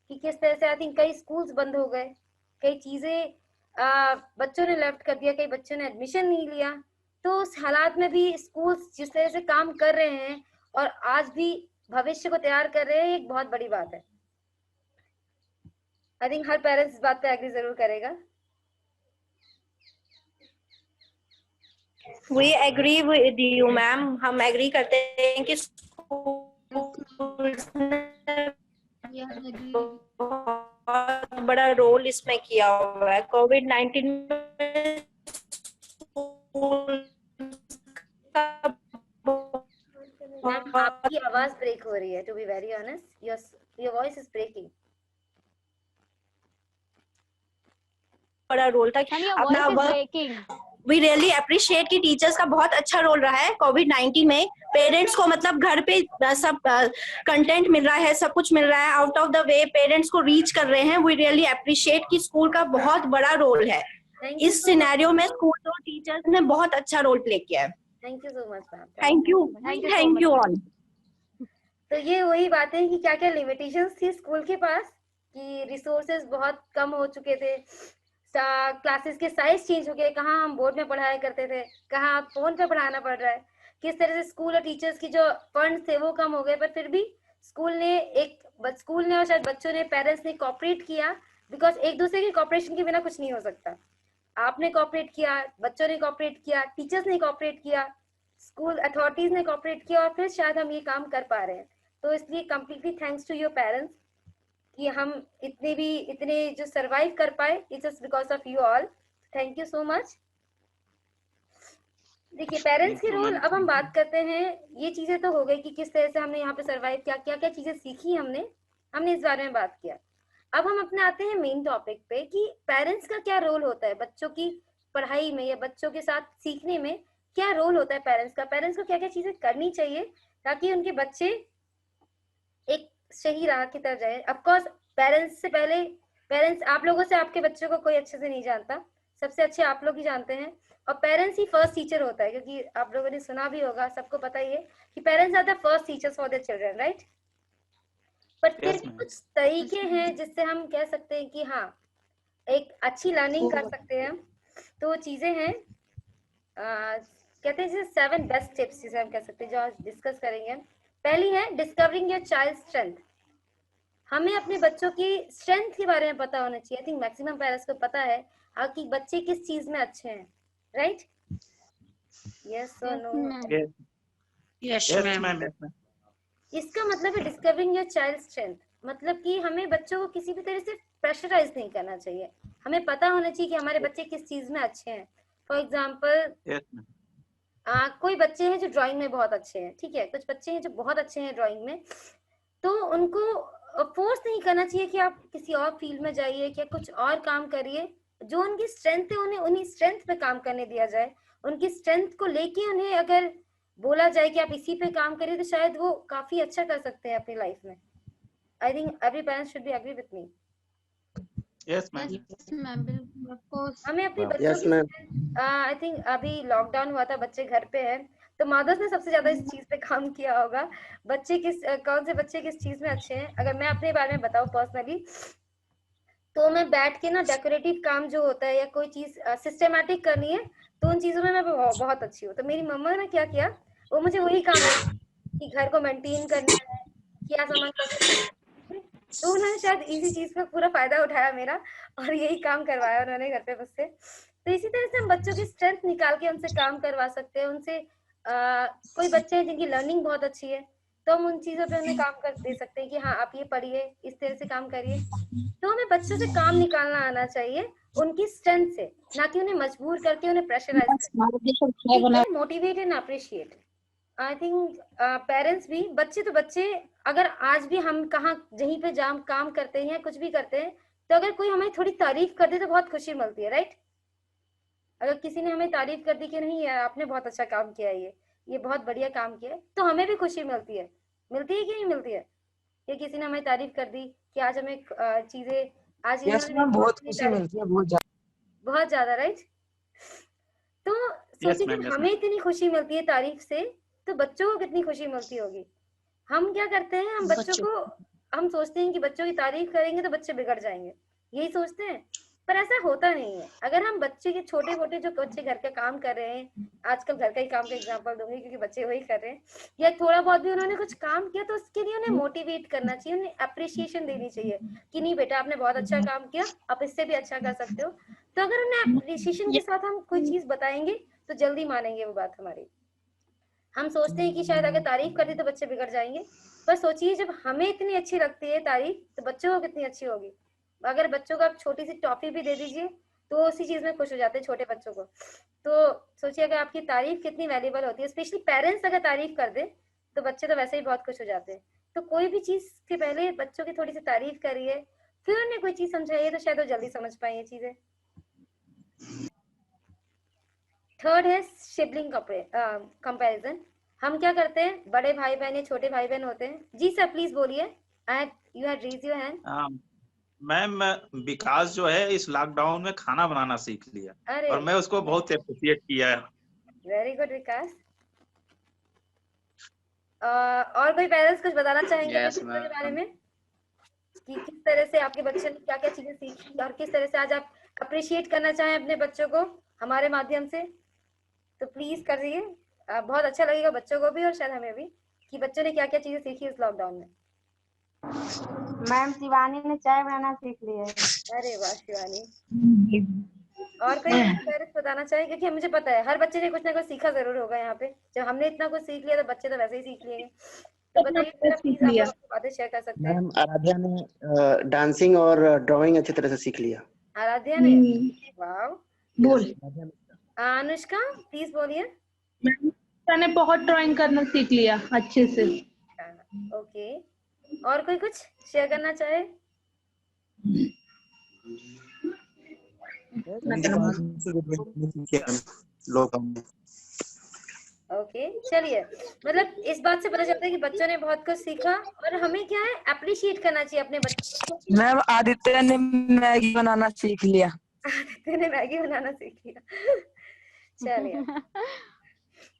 कि किस तरह से आई थिंक कई स्कूल्स बंद हो गए, कई चीजें बच्चों ने लेफ्ट कर दिया, कई बच्चों ने एडमिशन नहीं लिया। तो उस हालात में भी स्कूल्स जिस तरह से काम कर रहे हैं और आज भी भविष्य को तैयार कर रहे हैं, एक बहुत बड़ी बात है। आई थिंक हर पेरेंट्स इस बात पे एग्री जरूर करेगा। We agree with you, ma'am. हम एग्री करते हैं कि schools ने बहुत बड़ा रोल इसमें किया हुआ है। कोविड-19 में मैम आपकी आवाज ब्रेक हो रही है, to be very honest, your voice is breaking. बड़ा रोल था अपना वर्क। वी रियली अप्रिशिएट कि टीचर्स का बहुत अच्छा रोल रहा है कोविड-19 में। पेरेंट्स को मतलब घर पे सब कंटेंट मिल रहा है, सब कुछ मिल रहा है, out of the way parents को रीच कर रहे हैं। वी रियली अप्रिशिएट कि स्कूल का बहुत बड़ा रोल है इस सिनेरियो में। स्कूल और टीचर्स ने बहुत अच्छा रोल प्ले किया है। Thank you so much ma'am. Thank you all. तो ये वही बात है कि क्या क्या लिमिटेशंस थी स्कूल के पास, कि रिसोर्सेज बहुत कम हो चुके थे, क्लासेस के साइज चेंज हो गए, कहाँ हम बोर्ड में पढ़ाया करते थे, कहाँ फोन पे पढ़ाना पड़ रहा है, किस तरह से स्कूल और टीचर्स की जो फंड थे वो कम हो गए। पर फिर भी स्कूल ने और शायद बच्चों ने, पेरेंट्स ने कोऑपरेट किया, बिकॉज एक दूसरे के कोऑपरेशन के बिना कुछ नहीं हो सकता। आपने कोऑपरेट किया, बच्चों ने कोऑपरेट किया, टीचर्स ने कोऑपरेट किया, स्कूल अथॉरिटीज ने कोऑपरेट किया, और फिर शायद हम ये काम कर पा रहे हैं। तो इसलिए completely thanks to your parents कि हम इतने जो सरवाइव कर पाए, it's just because of you all. Thank you so much. देखिए पेरेंट्स के रोल, अब हम बात करते हैं, ये चीजें तो हो गई कि किस तरह से हमने यहाँ पे सरवाइव किया, क्या क्या चीजें सीखी हमने इस बारे में बात किया। अब हम अपने आते हैं मेन टॉपिक पे कि पेरेंट्स का क्या रोल होता है बच्चों की पढ़ाई में या बच्चों के साथ सीखने में। क्या रोल होता है पेरेंट्स को क्या क्या चीजें करनी चाहिए ताकि उनके बच्चे एक सही राह की तरफ जाए। ऑफ कोर्स पेरेंट्स से पहले, पेरेंट्स आप लोगों से आपके बच्चों को कोई अच्छे से नहीं जानता, सबसे अच्छे आप लोग ही जानते हैं, और पेरेंट्स ही फर्स्ट टीचर होता है, क्योंकि आप लोगों ने सुना भी होगा, सबको पता ही है कि parents are the first teachers for their children, right. पर फिर भी कुछ तरीके हैं जिससे हम कह सकते हैं कि हाँ एक अच्छी लर्निंग कर सकते हैं। तो चीजें हैं, कहते हैं 7 बेस्ट टिप्स जिसे हम कह सकते हैं, जो आज डिस्कस करेंगे। पहली है डिस्कवरिंग योर चाइल्ड स्ट्रेंथ। हमें अपने बच्चों की स्ट्रेंथ के बारे में पता होना चाहिए। आई थिंक मैक्सिमम पेरेंट्स को पता है कि बच्चे किस चीज में अच्छे हैं, राइट? यस और नो? Yes ma'am. इसका मतलब है डिस्कवरिंग योर चाइल्ड स्ट्रेंथ, मतलब कि हमें बच्चों को किसी भी तरह से प्रेशराइज नहीं करना चाहिए। हमें पता होना चाहिए कि हमारे बच्चे किस चीज में अच्छे हैं। फॉर एग्जाम्पल कोई बच्चे हैं जो ड्राइंग में बहुत अच्छे हैं, ठीक है, कुछ बच्चे हैं जो बहुत अच्छे हैं ड्राइंग में, तो उनको फोर्स नहीं करना चाहिए कि आप किसी और फील्ड में जाइए, क्या कुछ और काम करिए। जो उनकी स्ट्रेंथ है उन्हें उन्हीं स्ट्रेंथ पे काम करने दिया जाए। उनकी स्ट्रेंथ को लेके उन्हें अगर बोला जाए कि आप इसी पे काम करिए तो शायद वो काफी अच्छा कर सकते हैं अपनी लाइफ में। I think every parents should be agree with me. Yes ma'am. Ma'am बिल्कुल ऑफ कोर्स। हमें अपने हाँ। बच्चों Yes, की ma'am. आई थिंक अभी लॉकडाउन हुआ था, बच्चे घर पे हैं, तो मदर्स ने सबसे ज्यादा इस चीज पे काम किया होगा। बच्चे किस कौन से बच्चे किस चीज में अच्छे हैं। अगर मैं अपने बारे में बताऊं पर्सनली, तो मैं बैठ के ना डेकोरेटिव काम जो होता है या कोई चीज सिस्टमेटिक करनी है, तो उन चीजों में मैं बहुत अच्छी हूँ। तो मेरी मम्मा ने क्या किया, वो मुझे वही काम दिया कि घर को मेंटेन करना है, क्या सामान कैसे, तो उन्होंने शायद इसी चीज का पूरा फायदा उठाया मेरा, और यही काम करवाया उन्होंने घर पे मुझसे। तो इसी तरह से हम बच्चों की स्ट्रेंथ निकाल के उनसे काम करवा सकते हैं। उनसे कोई बच्चे हैं जिनकी लर्निंग बहुत अच्छी है, तो हम उन चीजों पे उन्हें काम कर दे सकते हैं कि हाँ आप ये पढ़िए, इस तरह से काम करिए। तो हमें बच्चों से काम निकालना आना चाहिए उनकी स्ट्रेंथ से, ना कि उन्हें मजबूर करके उन्हें प्रेशराइज करके। Motivate and appreciate. I think parents भी, बच्चे तो बच्चे, अगर आज भी हम कहाँ जहीं पे जाम काम करते हैं कुछ भी करते हैं, तो अगर कोई हमें थोड़ी तारीफ कर दे तो बहुत खुशी मिलती है, राइट। अगर किसी ने हमें तारीफ कर दी कि नहीं यार आपने बहुत अच्छा काम किया है, ये बहुत बढ़िया काम किया है, तो हमें भी खुशी मिलती है कि नहीं मिलती है। कि किसी ने हमें तारीफ कर दी कि आज हमें चीजें आज बहुत खुशी मिलती है, बहुत ज्यादा, राइट। तो सोचिए ma'am, जब yes, हमें इतनी खुशी मिलती है तारीफ से, तो बच्चों को कितनी खुशी मिलती होगी। हम क्या करते हैं, हम बच्चों को, हम सोचते हैं कि बच्चों की तारीफ करेंगे तो बच्चे बिगड़ जाएंगे, यही सोचते हैं, पर ऐसा होता नहीं है। अगर हम बच्चे के छोटे मोटे जो बच्चे घर का काम कर रहे हैं, आजकल घर का ही काम का एग्जांपल दूंगी क्योंकि बच्चे वही कर रहे हैं, या थोड़ा बहुत भी उन्होंने कुछ काम किया, तो उसके लिए उन्हें मोटिवेट करना चाहिए, उन्हें अप्रिसिएशन देनी चाहिए कि नहीं बेटा आपने बहुत अच्छा काम किया, आप इससे भी अच्छा कर सकते हो। तो अगर उन्हें अप्रिसिएशन के साथ हम कोई चीज बताएंगे तो जल्दी मानेंगे वो बात हमारी। हम सोचते हैं कि शायद अगर तारीफ कर दी तो बच्चे बिगड़ जाएंगे, पर सोचिए जब हमें इतनी अच्छी लगती है तारीफ, तो बच्चों को कितनी अच्छी होगी। अगर बच्चों को आप छोटी सी टॉफी भी दे दीजिए तो उसी चीज में खुश हो जाते हैं छोटे बच्चों को। तो सोचिए अगर आपकी तारीफ कितनी वैल्यूबल होती है, स्पेशली पेरेंट्स अगर तारीफ कर दे तो बच्चे तो वैसे ही बहुत खुश हो जाते हैं। तो कोई भी चीज के पहले बच्चों की थोड़ी सी तारीफ करिए, फिर उन्हें कोई चीज समझाइए, तो शायद वो जल्दी समझ पाए ये चीजें। थर्ड है सिबलिंग कंपैरिजन। हम क्या करते हैं, बड़े भाई बहन या छोटे भाई बहन होते हैं। जी सर प्लीज बोलिए, you had raise your hand. Ma'am Vikas जो है इस लॉकडाउन में खाना बनाना सीख लिया, और मैं उसको बहुत अप्रिशिएट किया है। वेरी गुड विकास। और कोई पेरेंट्स कुछ बताना चाहेंगे के बारे में कि किस तरह से आपके बच्चे ने क्या क्या चीजें सीखी, और किस तरह से आज आप अप्रिशिएट करना चाहें अपने बच्चों को हमारे माध्यम से, तो प्लीज करिए। बहुत अच्छा लगेगा बच्चों को भी और शायद हमें भी, कि बच्चों ने क्या क्या चीजें सीखी इस लॉकडाउन में। मैम शिवानी ने चाय बनाना सीख लिया है। अरे वाह शिवानी। और कोई पेरेंट्स बताना चाहे, क्योंकि मुझे पता है हर बच्चे ने कुछ ना कुछ सीखा जरूर होगा यहाँ पे। जब हमने इतना कुछ सीख लिया तो बच्चे तो वैसे ही सीख लेंगे। तो बताइए प्लीज, आप बातें शेयर कर सकते हैं। मैम आराध्या ने डांसिंग और ड्राइंग अच्छी तरह से सीख लिया। आराध्या ने, वाह। बोल। अनुष्का प्लीज बोलिए। मैंने बहुत ड्राइंग करना सीख लिया अच्छे से। ओके, और कोई कुछ शेयर करना चाहे? ओके चलिए, मतलब इस बात से पता चलता है कि बच्चों ने बहुत कुछ सीखा, और हमें क्या है अप्रिशिएट करना चाहिए अपने बच्चों को। मैम आदित्य ने मैगी बनाना सीख लिया। आदित्य ने मैगी बनाना सीख लिया। चलिए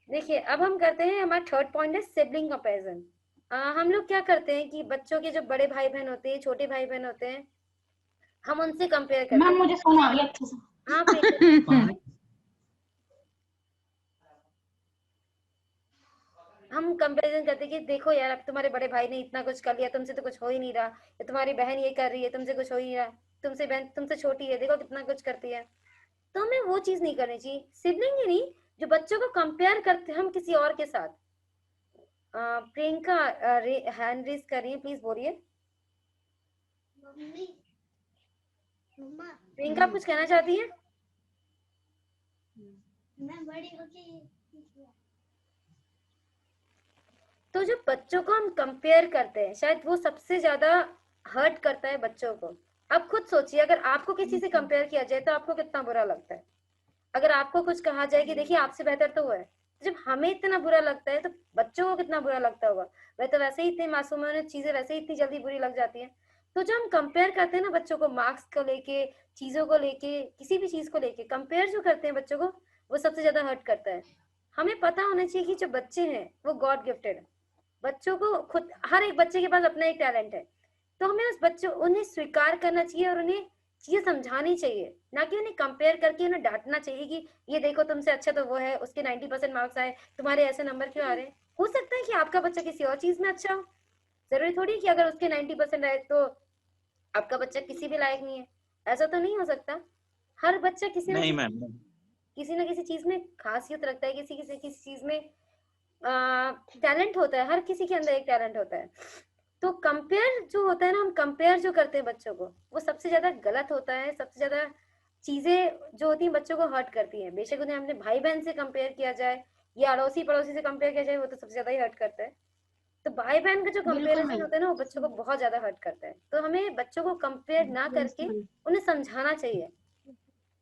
देखिए, अब हम करते हैं, हमारा थर्ड पॉइंट है सिबलिंग कंपैरिजन। हम लोग क्या करते हैं कि बच्चों के जो बड़े भाई बहन होते हैं, छोटे भाई बहन होते हैं, हम उनसे कंपेयर करते हैं। मुझे सुना अच्छे से। हाँ हम कंपैरिजन करते हैं कि देखो यार अब तुम्हारे बड़े भाई ने इतना कुछ कर लिया, तुमसे तो कुछ हो ही नहीं रहा, या तुम्हारी बहन ये कर रही है, तुमसे कुछ हो ही नहीं रहा, तुमसे बहन तुमसे छोटी है, देखो कितना कुछ करती है। तो हमें वो चीज नहीं करनी चाहिए। सिबलिंग ही नहीं, जो बच्चों को कंपेयर करते हैं हम किसी और के साथ। प्रियंका हैंड रेज कर रही है, प्लीज बोलिए। प्रियंका आप कुछ कहना चाहती है? मैं बड़ी होके तो जो बच्चों को हम कंपेयर करते हैं, शायद वो सबसे ज्यादा हर्ट करता है बच्चों को। अब खुद सोचिए, अगर आपको किसी से कंपेयर किया जाए तो आपको कितना बुरा लगता है। अगर आपको कुछ कहा जाए कि देखिए आपसे बेहतर तो वो है, जब हमें इतना बुरा लगता है तो बच्चों को कितना बुरा लगता होगा। वह तो वैसे ही इतने मासूम है, उन्हें चीजें वैसे ही इतनी जल्दी बुरी लग जाती हैं। तो जब हम कंपेयर करते हैं ना बच्चों को, मार्क्स को लेके, चीजों को लेके, किसी भी चीज को लेके कंपेयर जो करते हैं बच्चों को, वो सबसे ज्यादा हर्ट करता है। हमें पता होना चाहिए कि जो बच्चे हैं वो गॉड गिफ्टेड है। बच्चों को खुद, हर एक बच्चे के पास अपना एक टैलेंट है, तो हमें उस बच्चों उन्हें स्वीकार करना चाहिए और उन्हें चीजें समझानी चाहिए, ना कि उन्हें कंपेयर करके उन्हें डांटना चाहिए कि ये देखो तुमसे अच्छा तो वो है, उसके 90% मार्क्स आए, तुम्हारे ऐसे नंबर क्यों आ रहे हैं। हो सकता है कि आपका बच्चा किसी और चीज में अच्छा हो, जरूरी थोड़ी कि अगर उसके 90% आए तो आपका बच्चा किसी भी लायक नहीं है, ऐसा तो नहीं हो सकता। हर बच्चा किसी नहीं मैम, ना किसी चीज में खासियत रखता है, किसी चीज में टैलेंट होता है, हर किसी के अंदर एक टैलेंट होता है। तो कंपेयर जो होता है ना, हम कंपेयर जो करते हैं बच्चों को, वो सबसे ज्यादा गलत होता है। सबसे ज्यादा चीजें जो होती हैं बच्चों को हर्ट करती हैं। बेशक उन्हें अपने भाई बहन से कंपेयर किया जाए या अड़ोसी पड़ोसी से कंपेयर किया जाए, वो तो सबसे ज्यादा ही हर्ट करता है। तो भाई बहन का जो कंपेरिजन होता है ना, वो बच्चों को बहुत ज्यादा हर्ट करता है। तो हमें बच्चों को कंपेयर ना करके उन्हें समझाना चाहिए,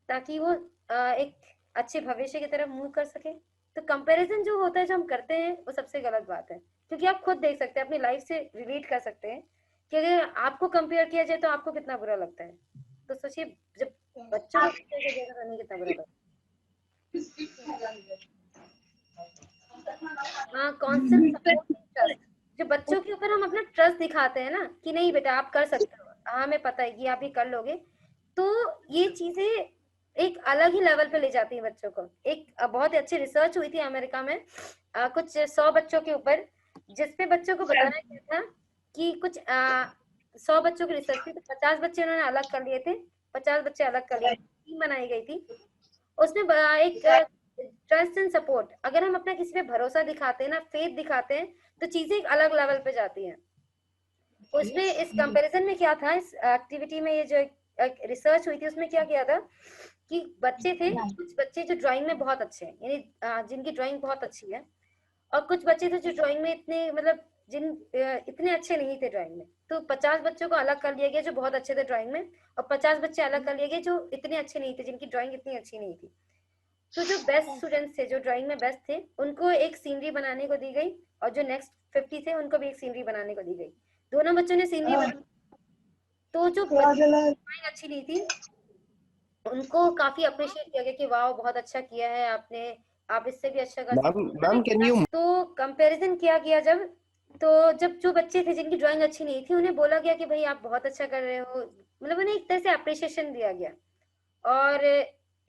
ताकि वो एक अच्छे भविष्य की तरफ मूव कर सके। तो कंपैरिजन जो होता है जो हम करते हैं, वो सबसे गलत बात है, क्योंकि आप खुद देख सकते हैं, अपनी लाइफ से रिलेट कर सकते हैं कि अगर आपको कंपेयर किया जाए तो आपको कितना बुरा लगता है। तो सोचिए जब बच्चों को कंपेयर किया जाएगा तो उन्हें कितना बुरा लगता है। हाँ, कॉन्सेप्ट सपोर्टिंग ट्रस्ट, जो बच्चों के ऊपर हम अपना ट्रस्ट दिखाते हैं ना कि नहीं बेटा आप कर सकते हो, हमें पता है कि आप ये कर लोगे, तो ये चीजें एक अलग ही लेवल पे ले जाती है बच्चों को। एक बहुत ही अच्छी रिसर्च हुई थी अमेरिका में, कुछ 100 बच्चों के ऊपर, जिसपे बच्चों को बताया गया था कि कुछ 100 बच्चों की रिसर्च थी, तो 50 बच्चे उन्होंने अलग कर लिए थे, 50 बच्चे अलग कर लिए, टीम बनाई गई थी। उसमें एक ट्रस्ट एंड सपोर्ट, अगर हम अपना किसी पे भरोसा दिखाते हैं ना, फेथ दिखाते हैं, तो चीजें एक अलग लेवल पे जाती हैं। उसमें इस कंपैरिजन में क्या था, इस एक्टिविटी में ये जो रिसर्च हुई थी, उसमें क्या किया था कि बच्चे थे, कुछ बच्चे जो ड्राइंग में बहुत अच्छे हैं, यानी जिनकी ड्राइंग बहुत अच्छी है, और कुछ बच्चे थे जो ड्राइंग में इतने मतलब इतने अच्छे नहीं थे ड्राइंग में। तो 50 बच्चों को अलग कर लिया गया जो बहुत अच्छे थे ड्राइंग में, और 50 बच्चे अलग कर लिए गए जो इतने अच्छे नहीं थे, जिनकी ड्राइंग इतनी अच्छी नहीं थी। तो जो बेस्ट स्टूडेंट्स थे, जो ड्राइंग में बेस्ट थे, उनको एक सीनरी बनाने को दी गई, और जो नेक्स्ट 50 थे उनको भी एक सीनरी बनाने को दी गई। दोनों बच्चों ने सीनरी बनाई, तो जो ड्राइंग अच्छी नहीं थी उनको काफी अप्रिशिएट किया गया कि वाह बहुत अच्छा किया है आपने, आप इससे भी अच्छा कर सकते हैं। तो कंपैरिजन किया गया जब जो बच्चे थे जिनकी ड्राइंग अच्छी नहीं थी, उन्हें बोला गया कि भाई आप बहुत अच्छा कर रहे हो, मतलब उन्हें एक तरह से अप्रिशिएशन दिया गया, और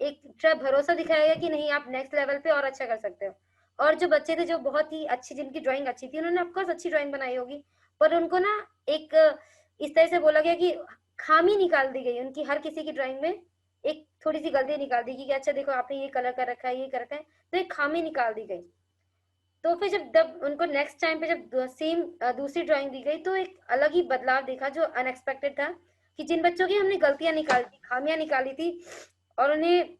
एक भरोसा दिखाया गया कि नहीं आप नेक्स्ट लेवल पे और अच्छा कर सकते हो। और जो बच्चे थे जो बहुत ही अच्छी, जिनकी ड्राइंग अच्छी थी, उन्होंने ऑफकोर्स अच्छी ड्राइंग बनाई होगी, पर उनको ना एक इस तरह से बोला गया कि खामी निकाल दी गई उनकी, हर किसी की ड्राइंग में एक थोड़ी सी गलती निकाल दी कि अच्छा देखो आपने ये कलर कर रखा है, ये कर रखा है, तो एक खामी निकाल दी गई। तो फिर जब उनको नेक्स्ट टाइम पे जब सेम दूसरी ड्राइंग दी गई, तो एक अलग ही बदलाव देखा जो अनएक्सपेक्टेड था, कि जिन बच्चों की हमने गलतियां निकाली थी, खामियां निकाली थी, और उन्हें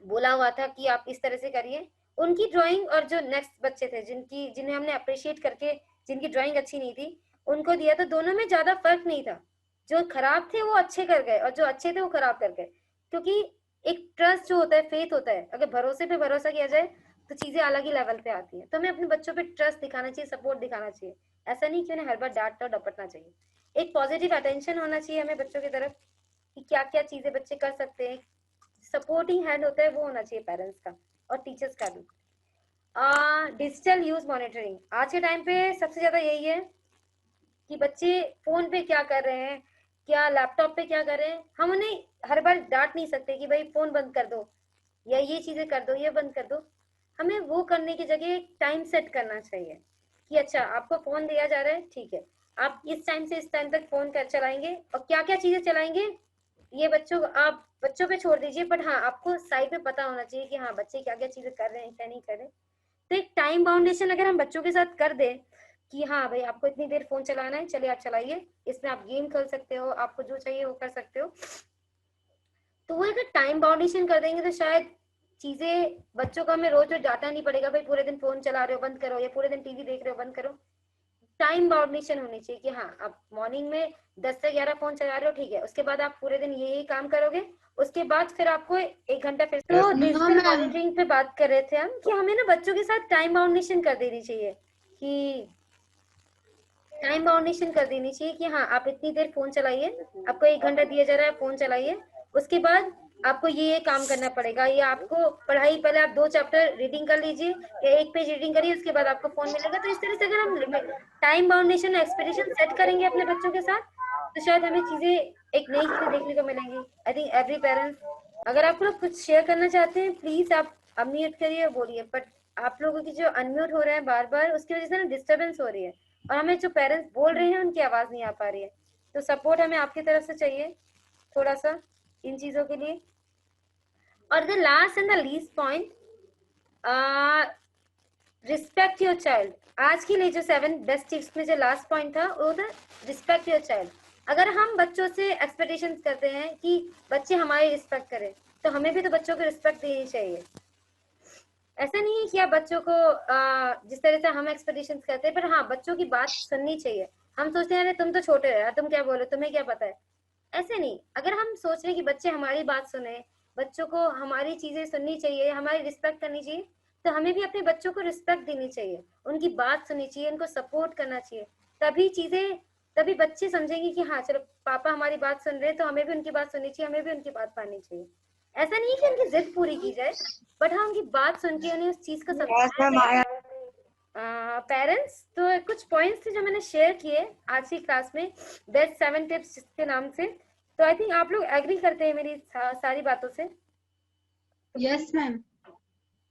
बोला हुआ था कि आप इस तरह से करिए, उनकी ड्राइंग और जो नेक्स्ट बच्चे थे जिन्हें हमने अप्रिशिएट करके, जिनकी ड्राइंग अच्छी नहीं थी, उनको दिया, तो दोनों में ज्यादा फर्क नहीं था। जो खराब थे वो अच्छे कर गए, और जो अच्छे थे वो खराब कर गए, क्योंकि एक ट्रस्ट जो होता है, फेथ होता है, अगर भरोसे पे भरोसा किया जाए तो चीजें अलग ही लेवल पे आती हैं। तो हमें अपने बच्चों पे ट्रस्ट दिखाना चाहिए, सपोर्ट दिखाना चाहिए, ऐसा नहीं कि उन्हें हर बार डांट और डपटना चाहिए। एक पॉजिटिव अटेंशन होना चाहिए हमें बच्चों की तरफ कि क्या क्या चीजें बच्चे कर सकते हैं, सपोर्टिंग हैंड होता है वो होना चाहिए पेरेंट्स का और टीचर्स का भी। डिजिटल यूज मॉनिटरिंग, आज के टाइम पे सबसे ज्यादा यही है कि बच्चे फोन पे क्या कर रहे हैं, क्या लैपटॉप पे क्या कर रहे हैं। हम उन्हें हर बार डांट नहीं सकते कि भाई फोन बंद कर दो या ये चीजें कर दो, ये बंद कर दो। हमें वो करने की जगह एक टाइम सेट करना चाहिए कि अच्छा आपको फोन दिया जा रहा है, ठीक है, आप इस टाइम से इस टाइम तक फोन चलाएंगे, और क्या क्या चीजें चलाएंगे ये आप बच्चों पे छोड़ दीजिए, बट हाँ आपको साइड पे पता होना चाहिए कि हाँ बच्चे क्या क्या चीजें कर रहे हैं, क्या नहीं कर रहे। तो एक टाइम बाउंडेशन अगर हम बच्चों के साथ कर दे कि हाँ भाई आपको इतनी देर फोन चलाना है, चलिए आप चलाइए, इसमें आप गेम खेल सकते हो, आपको जो चाहिए वो कर सकते हो, तो वो अगर टाइम बाउंडेशन कर देंगे तो शायद चीजें बच्चों को हमें रोज रोज डांटना नहीं पड़ेगा, भाई पूरे दिन फोन चला रहे हो बंद करो, या पूरे दिन टीवी देख रहे हो बंद करो। टाइम बाउंडेशन होनी चाहिए कि हाँ आप मॉर्निंग में 10 से 11 फोन चला रहे हो, ठीक है, उसके बाद आप पूरे दिन यही काम करोगे, उसके बाद फिर आपको 1 घंटा फिर तो डिजिटल मॉनिटरिंग पे बात कर रहे थे हम कि हमें ना बच्चों के साथ टाइम बाउंडेशन कर देनी चाहिए कि टाइम बाउंडेशन कर देनी चाहिए कि हाँ आप इतनी देर फोन चलाइए, आपको 1 घंटा दिया जा रहा है, फोन चलाइए, उसके बाद आपको ये काम करना पड़ेगा, या आपको पढ़ाई पहले आप 2 चैप्टर रीडिंग कर लीजिए या 1 पेज रीडिंग करिए, उसके बाद आपको फोन मिलेगा। तो इस तरह से अगर हम टाइम बाउंडेशन एक्सपेक्टेशन सेट करेंगे अपने बच्चों के साथ तो शायद हमें चीजें एक नई चीजें देखने को मिलेंगी। आई थिंक एवरी पेरेंट्स, अगर आप लोग कुछ शेयर करना चाहते हैं प्लीज आप अनम्यूट करिए और बोलिए, बट आप लोगों की जो अनम्यूट हो रहे हैं बार बार उसकी वजह से ना डिस्टर्बेंस हो रही है और हमें जो पेरेंट्स बोल रहे हैं उनकी आवाज नहीं आ पा रही है। तो सपोर्ट हमें आपकी तरफ से चाहिए थोड़ा सा इन चीजों के लिए। और the last and the least point, respect your child. आज के लिए जो 7 बेस्ट टिप्स में जो लास्ट पॉइंट था वो था रिस्पेक्ट योर चाइल्ड। अगर हम बच्चों से एक्सपेक्टेशंस करते हैं कि बच्चे हमारी रिस्पेक्ट करें तो हमें भी तो बच्चों को रिस्पेक्ट देनी चाहिए। ऐसा नहीं है कि आप बच्चों को जिस तरह से हम एक्सपेक्टेशंस करते हैं, पर हाँ बच्चों की बात सुननी चाहिए। हम सोचते हैं अरे तुम तो छोटे हो यार, तुम क्या बोलो, तुम्हें क्या पता है, ऐसे नहीं। अगर हम सोच रहे हैं कि बच्चे हमारी बात सुने, बच्चों को हमारी चीजें सुननी चाहिए, हमारी रिस्पेक्ट करनी चाहिए, तो हमें भी अपने बच्चों को रिस्पेक्ट देनी चाहिए, उनकी बात सुननी चाहिए, उनको सपोर्ट करना चाहिए। तभी बच्चे समझेंगे कि हाँ चलो पापा हमारी बात सुन रहे हैं तो हमें भी उनकी बात सुननी चाहिए, हमें भी उनकी बात माननी चाहिए। ऐसा नहीं है कि उनकी जिद पूरी की जाए, बट हाँ उनकी बात सुन के उन्हें उस चीज को समझाना। पेरेंट्स, तो कुछ पॉइंट्स थे जो मैंने शेयर किए आज की क्लास में बेस्ट 7 टिप्स के नाम से। तो आई थिंक आप लोग एग्री करते हैं मेरी सारी बातों से। Yes ma'am.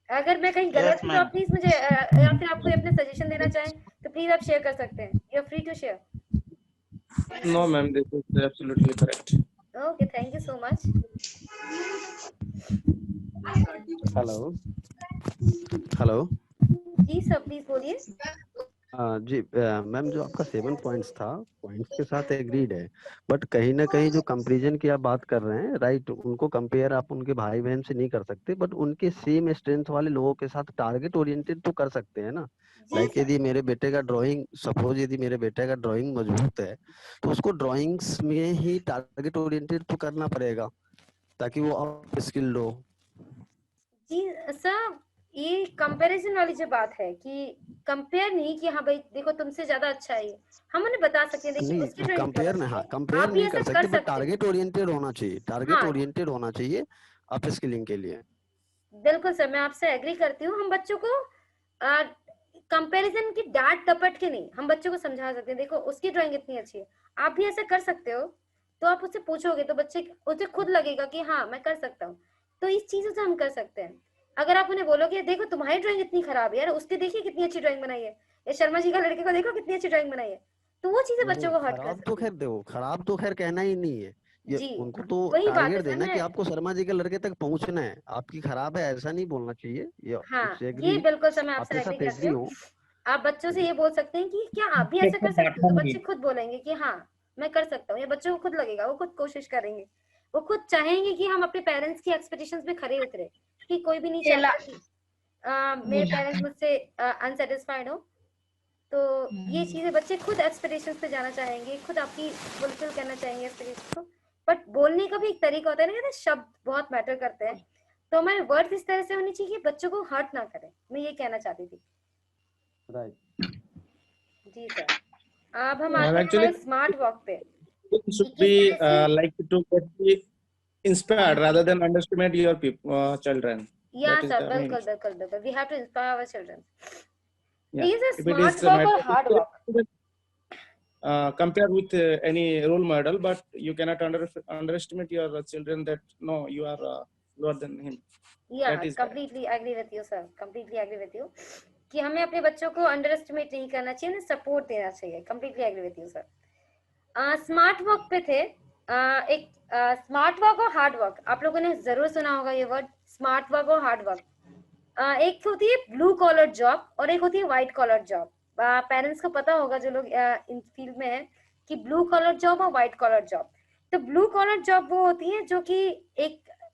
अगर मैं कहीं गलत हूँ तो आप प्लीज मुझे या फिर आप कोई अपने सजेशन देना चाहें तो प्लीज आप शेयर कर सकते हैं। You are free to share. No, ma'am, this is absolutely correct. Okay, thank you so much. Hello hello जी सर प्लीज बोलिए। जी मैम, जो आपका 7 पॉइंट्स था, पॉइंट्स के साथ एग्रीड है, बट कहीं ना कहीं जो कंपैरिजन की आप बात कर रहे हैं, राइट, उनको कंपेयर आप उनके भाई बहन से नहीं कर सकते, बट उनके सेम स्ट्रेंथ वाले लोगों के साथ टारगेट ओरिएंटेड तो कर सकते हैं ना। लाइक यदि मेरे बेटे का ड्राइंग, सपोज यदि मेरे बेटे का ड्राइंग मजबूत है तो उसको ड्राइंग्स में ही टारगेट ओरिएंटेड तो करना पड़ेगा ताकि वो और स्किल्ड हो। जी सर, ये कंपैरिजन वाली जो बात है कि कंपेयर नहीं कि हाँ भाई देखो तुमसे ज्यादा अच्छा है, हम उन्हें बता सकते हैं देखिए उसकी ड्राइंग कंपेयर नहीं, हाँ कंपेयर नहीं कर सकते, बट टारगेट ओरिएंटेड होना चाहिए, टारगेट ओरिएंटेड होना चाहिए अप स्किलिंग के लिए। बिल्कुल सर, मैं आपसे एग्री करती हूँ। हम बच्चों को कंपैरिजन की डांट टपट के नहीं, हम बच्चों को समझा सकते हैं देखो उसकी ड्राइंग इतनी अच्छी है, आप भी ऐसा कर सकते हो। तो आप उससे पूछोगे तो बच्चे उसे खुद लगेगा कि हाँ मैं कर सकता हूँ। तो इस चीजों से हम कर सकते हैं। अगर आप उन्हें बोलोगे देखो तुम्हारी ड्राइंग इतनी खराब है यार, उसकी देखिए कितनी अच्छी ड्राइंग बनाई है, या शर्मा जी का लड़के को देखो कितनी अच्छी ड्राइंग बनाई है, तो वो चीजें बच्चों को हर्ट कर सकती है। तो खैर देखो, खराब तो खैर कहना ही नहीं है, ये उनको तो वही बात है टारगेट सर, देना कि आपको शर्मा जी के लड़के तक पहुंचना है, आपकी खराब है ऐसा नहीं बोलना चाहिए। ये बिल्कुल सर मैं आपसे एग्री करती हूँ। आप बच्चों से ये बोल सकते हैं कि क्या आप भी ऐसा कर सकते हो, तो बच्चे खुद बोलेंगे कि हाँ मैं कर सकता हूँ, या बच्चों को खुद लगेगा, वो खुद कोशिश करेंगे, वो खुद चाहेंगे कि हम अपने पेरेंट्स की एक्सपेक्टेशंस पे खरे उतरे, कि कोई भी नहीं चाहता कि मेरे पेरेंट्स मुझसे अनसेटिस्फाइड हो। तो ये चीजें बच्चे खुद एक्सपेक्टेशंस पे जाना चाहेंगे, खुद आपकी फुलफिल करना चाहेंगे एक्सपेक्टेशंस को। बट बोलने का भी एक तरीका होता है ना, कहते हैं शब्द बहुत मैटर करते हैं, तो हमारे वर्ड्स इस तरह से होनी चाहिए कि बच्चों को हर्ट ना करे। मैं ये कहना चाहती थी। राइट जी सर, अब हम आते हैं स्मार्ट वर्क पे। Should be like to get the inspired rather than underestimate your children. Yeah sir, बिल्कुल we have to inspire our children. Yeah. Is a If it smart is work or hard work? Compare with any role model, but you cannot underestimate your children that no, you are lower than him. Yeah, completely agree with you sir, completely agree with you कि हमें अपने बच्चों को under estimate नहीं करना चाहिए, उन्हें support देना चाहिए। Completely agree with you sir. Smart work पे थे, एक स्मार्ट वर्क और हार्ड वर्क, आप लोगों ने जरूर सुना होगा ये वर्ड, स्मार्ट वर्क और हार्ड वर्क। एक होती है ब्लू कॉलर जॉब और एक होती है व्हाइट कॉलर जॉब। पेरेंट्स को पता होगा जो लोग इन फील्ड में है कि ब्लू कॉलर जॉब और व्हाइट कॉलर जॉब। तो ब्लू कॉलर जॉब वो होती है जो कि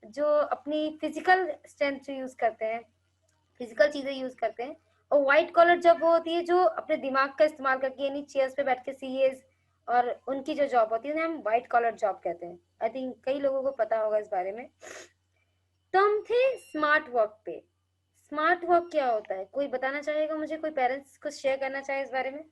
जो अपनी फिजिकल स्ट्रेंथ यूज करते हैं, फिजिकल चीजें यूज करते हैं, और व्हाइट कॉलर जॉब वो होती है जो अपने दिमाग का इस्तेमाल करके यानी चेयर्स पे बैठ के सीएस और उनकी जो जॉब होती है उन्हें हम व्हाइट कॉलर जॉब कहते हैं। आई थिंक कई लोगों को पता होगा इस बारे में। तो हम थे स्मार्ट वर्क पे। स्मार्ट वर्क क्या होता है, कोई बताना चाहेगा मुझे? कोई पेरेंट्स कुछ शेयर करना चाहे इस बारे में?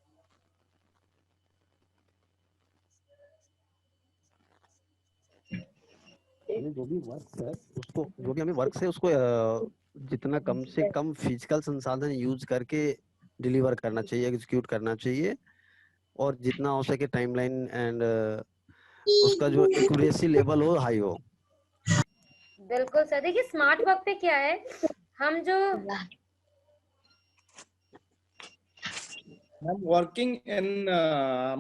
जो भी वर्क है उसको, जो भी हमें वर्क से उसको जितना कम से कम फिजिकल संसाधन यूज करके डिलीवर करना चाहिए, एग्जीक्यूट करना चाहिए, और जितना हो सके टाइमलाइन एंड उसका जो एक्यूरेसी लेवल हो हाई हो। बिल्कुल सर। देखिए स्मार्ट वर्क पे क्या है, हम जो working in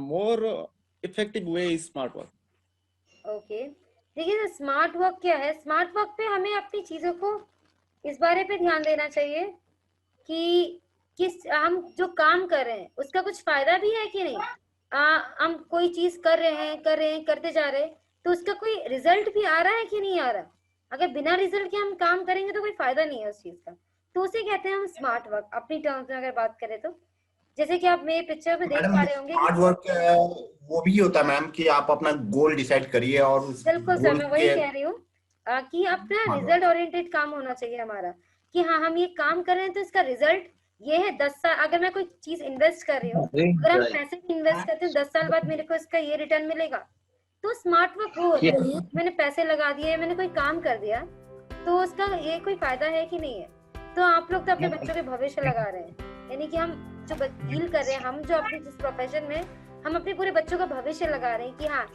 more effective way is smart work. Okay देखिए स्मार्ट वर्क क्या है, स्मार्ट वर्क पे हमें अपनी चीजों को इस बारे पे ध्यान देना चाहिए कि किस हम जो काम कर रहे हैं उसका कुछ फायदा भी है कि नहीं। हम कोई चीज कर रहे हैं करते जा रहे हैं तो उसका कोई रिजल्ट भी आ रहा है कि नहीं आ रहा। अगर बिना रिजल्ट के हम काम करेंगे तो कोई फायदा नहीं है उस चीज का, तो उसे कहते हैं हम स्मार्ट वर्क। अपनी टर्म्स में अगर बात करें तो जैसे कि आप मेरे पिक्चर में देख पा रहे होंगे, स्मार्ट वर्क वो भी होता है मैम कि आप अपना गोल डिसाइड करिए और उस बिल्कुल सर मैं वही कह रही हूँ कि अपना रिजल्ट ओरिएंटेड काम होना चाहिए हमारा, कि हाँ हम ये काम कर रहे हैं तो इसका रिजल्ट ये है। 10 साल अगर मैं कोई चीज इन्वेस्ट कर रही हूँ, अगर हम पैसे भी इन्वेस्ट करते हैं 10 साल बाद मेरे को इसका ये रिटर्न मिलेगा, तो स्मार्ट वर्क वो होता है। मैंने पैसे लगा दिए, मैंने कोई काम कर दिया तो उसका ये कोई फायदा है कि नहीं है। तो आप लोग तो अपने बच्चों के भविष्य लगा रहे हैं, यानी कि हम जो डील कर रहे हैं, हम जो अपने जिस प्रोफेशन में हम अपने पूरे बच्चों का भविष्य लगा रहे हैं कि हाँ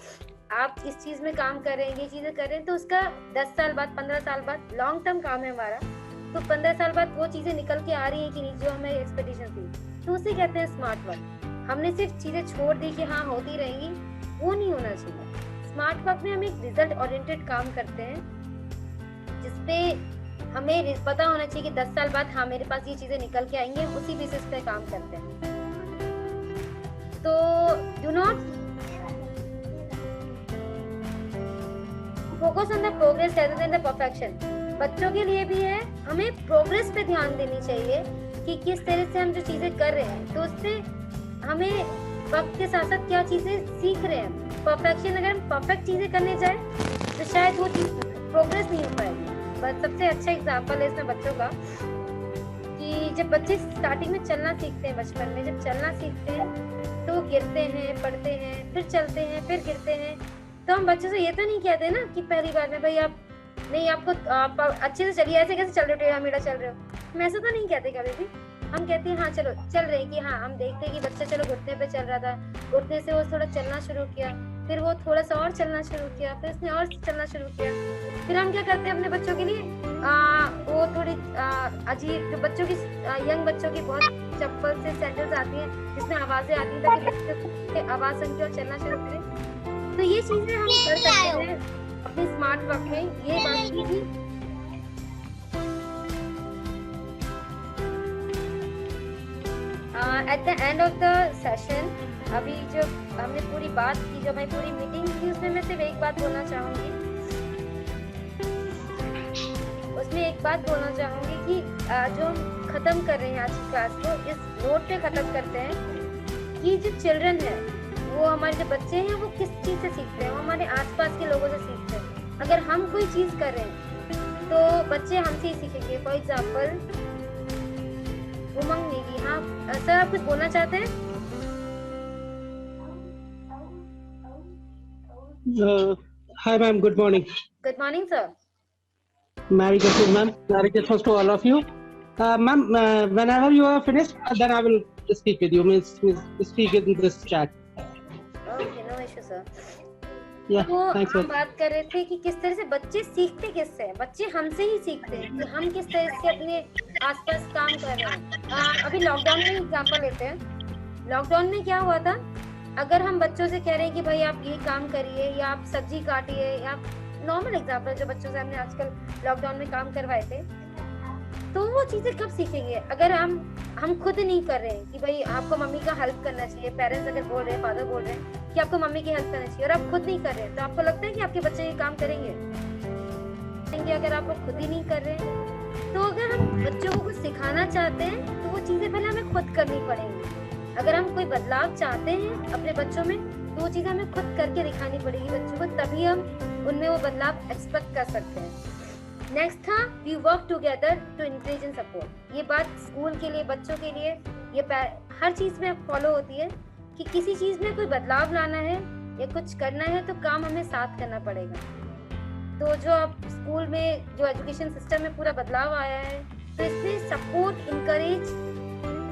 आप इस चीज में काम कर रहे हैं, ये चीजें कर रहे हैं, तो उसका 10 साल बाद 15 साल बाद लॉन्ग टर्म काम है हमारा, तो 15 साल बाद वो चीजें निकल के आ रही हैं कि नहीं जो हमें एक्सपेक्टेशन थी, तो उसे कहते हैं स्मार्ट वर्क। हमने सिर्फ चीजें छोड़ दी कि हाँ होती रहेंगी, वो नहीं होना चाहिए। स्मार्ट वर्क में हम एक रिजल्ट ओरिएंटेड काम करते हैं जिसपे हमें पता होना चाहिए कि 10 साल बाद हाँ मेरे पास ये चीजें निकल के आएंगे, उसी बेसिस पे काम करते हैं। तो do not focus on the progress rather than the perfection। बच्चों के लिए भी है, हमें प्रोग्रेस पे ध्यान देनी चाहिए कि किस तरह से हम जो चीजें कर रहे हैं तो उससे हमें वक्त के साथ साथ क्या चीजें सीख रहे हैं। परफेक्शन, अगर हम परफेक्ट चीजें करने जाए तो शायद वो चीज प्रोग्रेस नहीं हो पाएगी। बस सबसे अच्छा एग्जांपल है इसमें बच्चों का कि जब बच्चे स्टार्टिंग में चलना सीखते हैं, बचपन में जब चलना सीखते हैं तो गिरते हैं, पढ़ते हैं, फिर चलते हैं, फिर गिरते हैं, तो हम बच्चों से ये तो नहीं कहते ना कि पहली बार में भाई आप नहीं आपको आप अच्छे से चलिए, ऐसे कैसे चल रहे हो, टेढ़ा मेढ़ा चल रहे हो, हम ऐसा तो नहीं कहते कभी भी। हम कहते हैं हाँ चलो चल रहे हैं कि हाँ हम देखते हैं कि बच्चा चलो घुटने पे चल रहा था, घुटने से वो थोड़ा चलना शुरू किया, फिर वो थोड़ा सा और चलना शुरू किया, फिर उसने और चलना शुरू किया। फिर हम क्या करते हैं अपने बच्चों के लिए वो थोड़ी अजीब जो बच्चों की यंग बच्चों की बहुत चप्पल से सैंडल्स आती हैं जिसमें आवाजें आती हैं ताकि बच्चे आवाज सुन के और चलना शुरू करें। तो ये चीजें हम कर सकते हैं अपने स्मार्ट वर्क में। ये बात की थी। At the end of the session अभी जो हमने पूरी बात की, जो हमारी पूरी मीटिंग थी, उसमें मैं सिर्फ एक बात बोलना चाहूंगी, कि जो हम खत्म कर रहे हैं आज की क्लास को इस नोट पे खत्म करते हैं कि जो चिल्ड्रन है वो हमारे जो बच्चे हैं वो किस चीज से सीखते हैं, वो हमारे आसपास के लोगों से सीखते हैं। अगर हम कोई चीज कर रहे हैं तो बच्चे हमसे ही सीखेंगे। फॉर एग्जाम्पल उमंग नेगी, हाँ सर आप कुछ बोलना चाहते हैं? Hi ma'am, good morning. Good morning sir. Merry Christmas ma'am. Merry Christmas to all of you. Ma'am, whenever you are finished, then I will speak with you. Means speak in this chat. Okay, no issue sir. Yeah, तो thanks हम sir. बात कर रहे थे कि किस तरह से बच्चे सीखते किससे हैं। बच्चे हमसे ही सीखते हैं कि हम किस तरह से अपने आसपास काम कर रहे हैं। अभी लॉकडाउन में एग्जांपल लेते हैं। लॉकडाउन में क्या हुआ था, अगर हम बच्चों से कह रहे हैं कि भाई आप ये काम करिए या आप सब्जी काटिए, या नॉर्मल एग्जांपल जो बच्चों से हमने आजकल लॉकडाउन में काम करवाए थे, तो वो चीजें कब सीखेंगे अगर हम खुद नहीं कर रहे हैं कि भाई आपको मम्मी का हेल्प करना चाहिए। पेरेंट्स अगर बोल रहे हैं, फादर बोल रहे हैं कि आपको मम्मी की हेल्प करना चाहिए और आप खुद नहीं कर रहे हैं, तो आपको लगता है कि आपके बच्चे ये काम करेंगे? अगर आप खुद ही नहीं कर रहे हैं तो अगर हम बच्चों को कुछ सिखाना चाहते हैं तो वो चीजें पहले हमें खुद करनी पड़ेंगी। अगर हम कोई बदलाव चाहते हैं अपने बच्चों में तो वो चीजें हमें खुद करके दिखानी पड़ेगी बच्चों को, तभी हम उनमें वो बदलाव एक्सपेक्ट कर सकते हैं। नेक्स्ट था we work together to encourage and support. ये बात स्कूल के लिए, बच्चों के लिए, ये हर चीज में फॉलो होती है कि किसी चीज में कोई बदलाव लाना है या कुछ करना है तो काम हमें साथ करना पड़ेगा। तो जो अब स्कूल में जो एजुकेशन सिस्टम में पूरा बदलाव आया है तो इसमें सपोर्ट, इनकरेज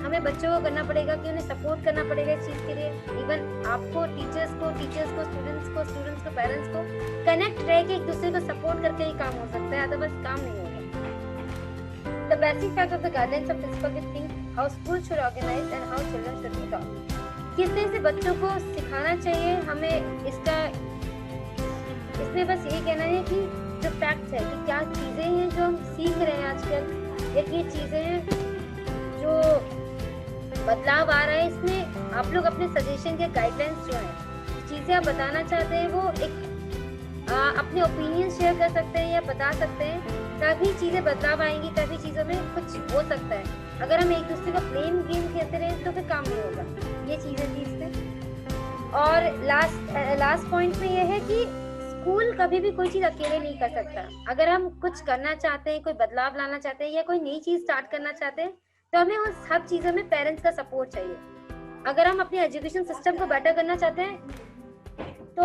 हमें बच्चों को करना पड़ेगा कि उन्हें सपोर्ट करना पड़ेगा इस चीज के लिए। इवन आपको टीचर्स को स्टूडेंट्स को पेरेंट्स को कनेक्ट रह के एक दूसरे को सपोर्ट करके ही काम हो सकता है, अदरवाइज काम नहीं होगा। The basic fact of the guidelines of principal will think how school should organise and how children should be taught. किस तरह से बच्चों को सिखाना चाहिए, हमें इसमें बस ये कहना है कि जो फैक्ट है कि क्या चीजें हैं जो हम सीख रहे हैं आजकल, एक ये चीजें हैं जो बदलाव आ रहा है, इसमें आप लोग अपने सजेशन के गाइडलाइंस जो है चीजें आप बताना चाहते हैं वो एक अपने ओपिनियन शेयर कर सकते हैं या बता सकते हैं, तभी चीजें बदलाव आएंगी, तभी चीजों में कुछ हो सकता है। अगर हम एक दूसरे को ब्लेम गेम खेलते रहे तो फिर काम नहीं होगा। ये चीजें थी इसमें। और लास्ट पॉइंट में ये है कि स्कूल कभी भी कोई चीज अकेले नहीं कर सकता। अगर हम कुछ करना चाहते हैं, कोई बदलाव लाना चाहते हैं या कोई नई चीज स्टार्ट करना चाहते हैं तो हमें उन सब चीजों में पेरेंट्स का सपोर्ट चाहिए। अगर हम अपने एजुकेशन सिस्टम को बेटर करना चाहते हैं तो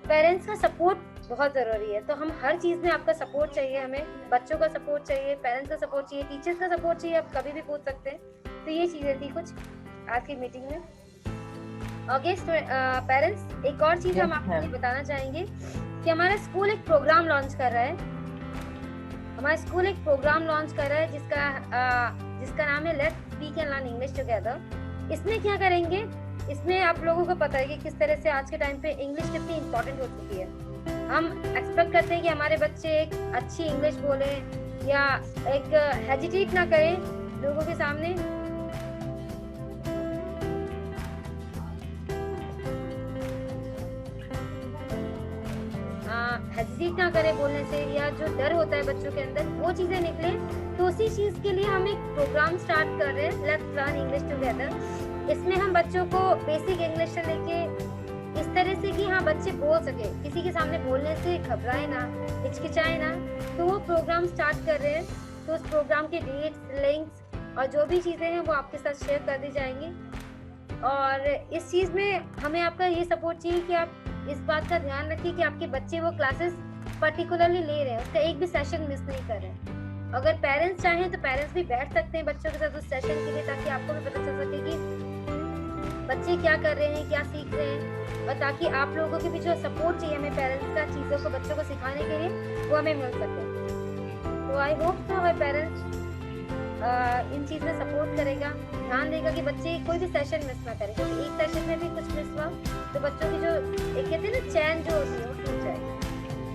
पेरेंट्स का सपोर्ट बहुत जरूरी है। तो हम हर चीज में आपका सपोर्ट चाहिए, हमें बच्चों का सपोर्ट चाहिए, पेरेंट्स का सपोर्ट चाहिए, टीचर्स का सपोर्ट चाहिए, आप कभी भी पूछ सकते हैं। तो ये चीजें थी कुछ आज की मीटिंग में। ओके पेरेंट्स, एक और चीज हम आपको ये बताना चाहेंगे कि हमारा स्कूल एक प्रोग्राम लॉन्च कर रहा है। हमारा स्कूल एक प्रोग्राम लॉन्च कर रहा है जिसका नाम है let's speak and learn English together. इसमें क्या करेंगे, इसमें आप लोगों को पता है कि किस तरह से आज के टाइम पे इंग्लिश कितनी इम्पोर्टेंट हो चुकी है। हम एक्सपेक्ट करते हैं कि हमारे बच्चे एक अच्छी इंग्लिश बोले या एक हेजिटेट ना करें लोगों के सामने। हेजिटेट ना करे बोलने से, या जो डर होता है बच्चों के अंदर वो चीजें निकले। तो उसी चीज के लिए हम एक प्रोग्राम स्टार्ट कर रहे हैं लेट्स लर्न इंग्लिश टुगेदर। इसमें हम बच्चों को बेसिक इंग्लिश से लेके इस तरह से कि हाँ बच्चे बोल सके, किसी के सामने बोलने से घबराए ना, हिचकिचाए ना, तो वो प्रोग्राम स्टार्ट कर रहे हैं। तो उस प्रोग्राम के डेट्स, लिंक्स और जो भी चीजें हैं वो आपके साथ शेयर कर दी जाएंगी। और इस चीज में हमें आपका ये सपोर्ट चाहिए कि आप इस बात का ध्यान रखिए कि आपके बच्चे वो क्लासेस पर्टिकुलरली ले रहे हैं, उसका एक भी सेशन मिस नहीं कर रहे हैं। अगर पेरेंट्स चाहें तो पेरेंट्स भी बैठ सकते हैं बच्चों के साथ उस सेशन के लिए, ताकि आपको भी पता चल सके कि बच्चे क्या कर रहे हैं, क्या सीख रहे हैं, और ताकि आप लोगों के भी जो सपोर्ट चाहिए हमें पेरेंट्स का चीज़ों को बच्चों को सिखाने के लिए वो हमें मिल सके। तो आई होप तो हमारे पेरेंट्स इन चीज़ में सपोर्ट करेगा, ध्यान देगा कि बच्चे कोई भी सेशन मिस ना करें, क्योंकि एक सेशन में भी कुछ मिस हुआ तो बच्चों की जो एक कहते हैं ना चैन जो होती है वो टूट जाएगी।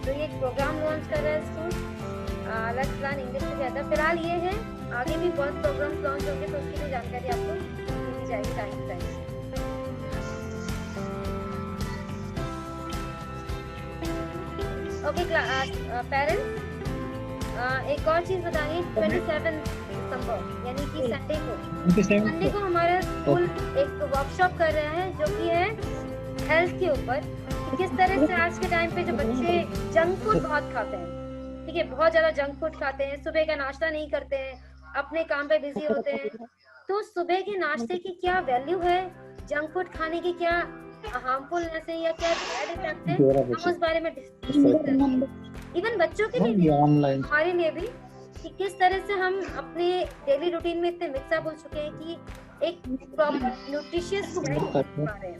तो ये एक प्रोग्राम लॉन्च कर रहा है school let's learn English together. फिलहाल ये है, आगे भी बहुत प्रोग्राम्स लॉन्च होंगे तो उसकी भी जानकारी आपको दी जाएगी time to time. Okay parents, एक और चीज बताइए, 27 दिसंबर यानी कि संडे को हमारा स्कूल एक वर्कशॉप कर रहा है जो कि है हेल्थ के ऊपर, कि किस तरह से आज के टाइम पे जो बच्चे जंक फूड बहुत खाते हैं, ठीक है, बहुत ज्यादा जंक फूड खाते हैं, सुबह का नाश्ता नहीं करते हैं, अपने काम पे बिजी होते हैं। तो सुबह के नाश्ते की क्या वैल्यू है, जंक फूड खाने की क्या हार्मफुलनेस है या क्या बैड इफेक्ट है, हम उस बारे में डिस्कस करेंगे। इवन बच्चों के लिए हमारे लिए भी, कि किस तरह से हम अपने डेली रूटीन में इतने मिक्सअप हो चुके हैं कि एक प्रॉपर न्यूट्रिशियस डाइट खा रहे हैं।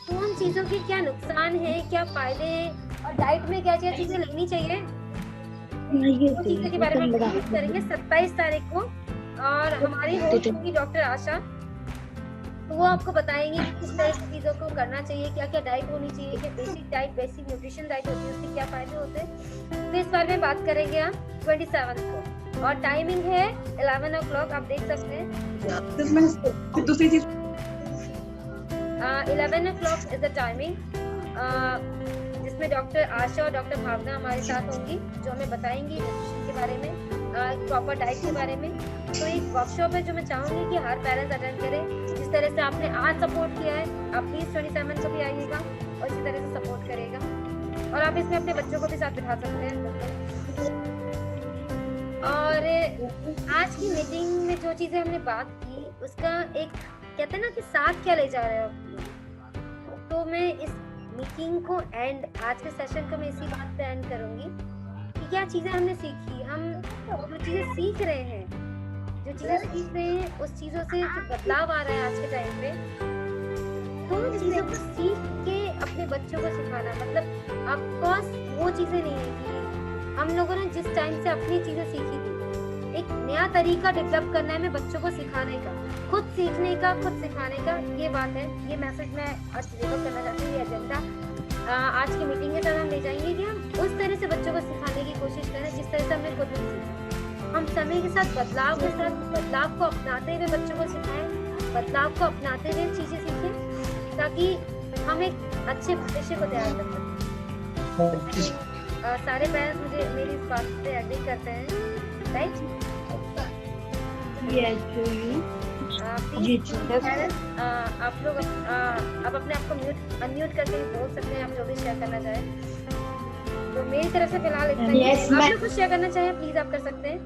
तो उन चीजों के क्या नुकसान है, क्या फायदे हैं, और डाइट में क्या क्या चीजें लेनी चाहिए, वो चीजों के बारे में डिस्कस करेंगे 27 तारीख को। और हमारी होस्ट होगी डॉक्टर आशा, तो वो आपको बताएंगे कि किस तरह की चीजों को करना चाहिए, क्या क्या डाइट होनी चाहिए, कि basic diet, basic nutrition diet होती है, उसके क्या फायदे होते हैं। तो इस बारे में बात करेंगे हम 27 को, और टाइमिंग है 11 o'clock, आप देख सकते हैं 11 o'clock इज द टाइमिंग, जिसमें डॉक्टर आशा और डॉक्टर भावना हमारे साथ होंगी जो हमें बताएंगी न्यूट्रिशन के बारे में। एक प्रॉपर डाइट के बारे में। तो एक वर्कशॉप है जो मैं चाहूंगी कि हर पेरेंट्स अटेंड करें। जिस तरह से आपने आज सपोर्ट किया है, आप प्लीज 27 को भी आइएगा और इसी तरह से सपोर्ट करेगा। और आप इसमें अपने बच्चों को भी साथ बिठा सकते हैं। और आज की मीटिंग में जो चीजें हमने बात की उसका एक कहते हैं ना कि साथ क्या ले जा रहे हो, तो मैं इस मीटिंग को एंड आज के सेशन को मैं इसी बात पे एंड करूंगी कि क्या चीजें हमने सीखी। हम जो चीजें सीख रहे हैं उस चीजों से जो बदलाव आ रहा है आज के टाइम पे, तो उन चीजों को सीख के अपने बच्चों को सिखाना, मतलब ऑफकोर्स वो चीजें नहीं है कि हम लोगों ने जिस टाइम से अपनी चीजें सीखी थी, एक नया तरीका डेवलप करना है में बच्चों को सिखाने का, खुद सीखने का, खुद सिखाने का, ये बात है। ये मैसेज मैं आज डिलीवर करना चाहती हूँ। ये एजेंडा आज की मीटिंग के साथ हम ले जाएंगे कि हम उस तरह से बच्चों को सिखाने की कोशिश करें जिस तरह से हमने खुद नहीं सीखा। हम समय के साथ बदलाव को अपनाते हुए बच्चों को सिखाएं, बदलाव को अपनाते हुए चीजें सीखें, ताकि हम एक अच्छे भविष्य को तैयार कर सकें। सारे पेरेंट्स मुझे मेरी इस बात से एग्री करते हैं, राइट? आप लोग आप अपने आप को अनम्यूट करके बोल सकते हैं, आप जो भी शेयर करना चाहें। तो मेरी तरफ से फिलहाल इतना ही। आप लोग कुछ शेयर करना चाहें प्लीज आप कर सकते हैं।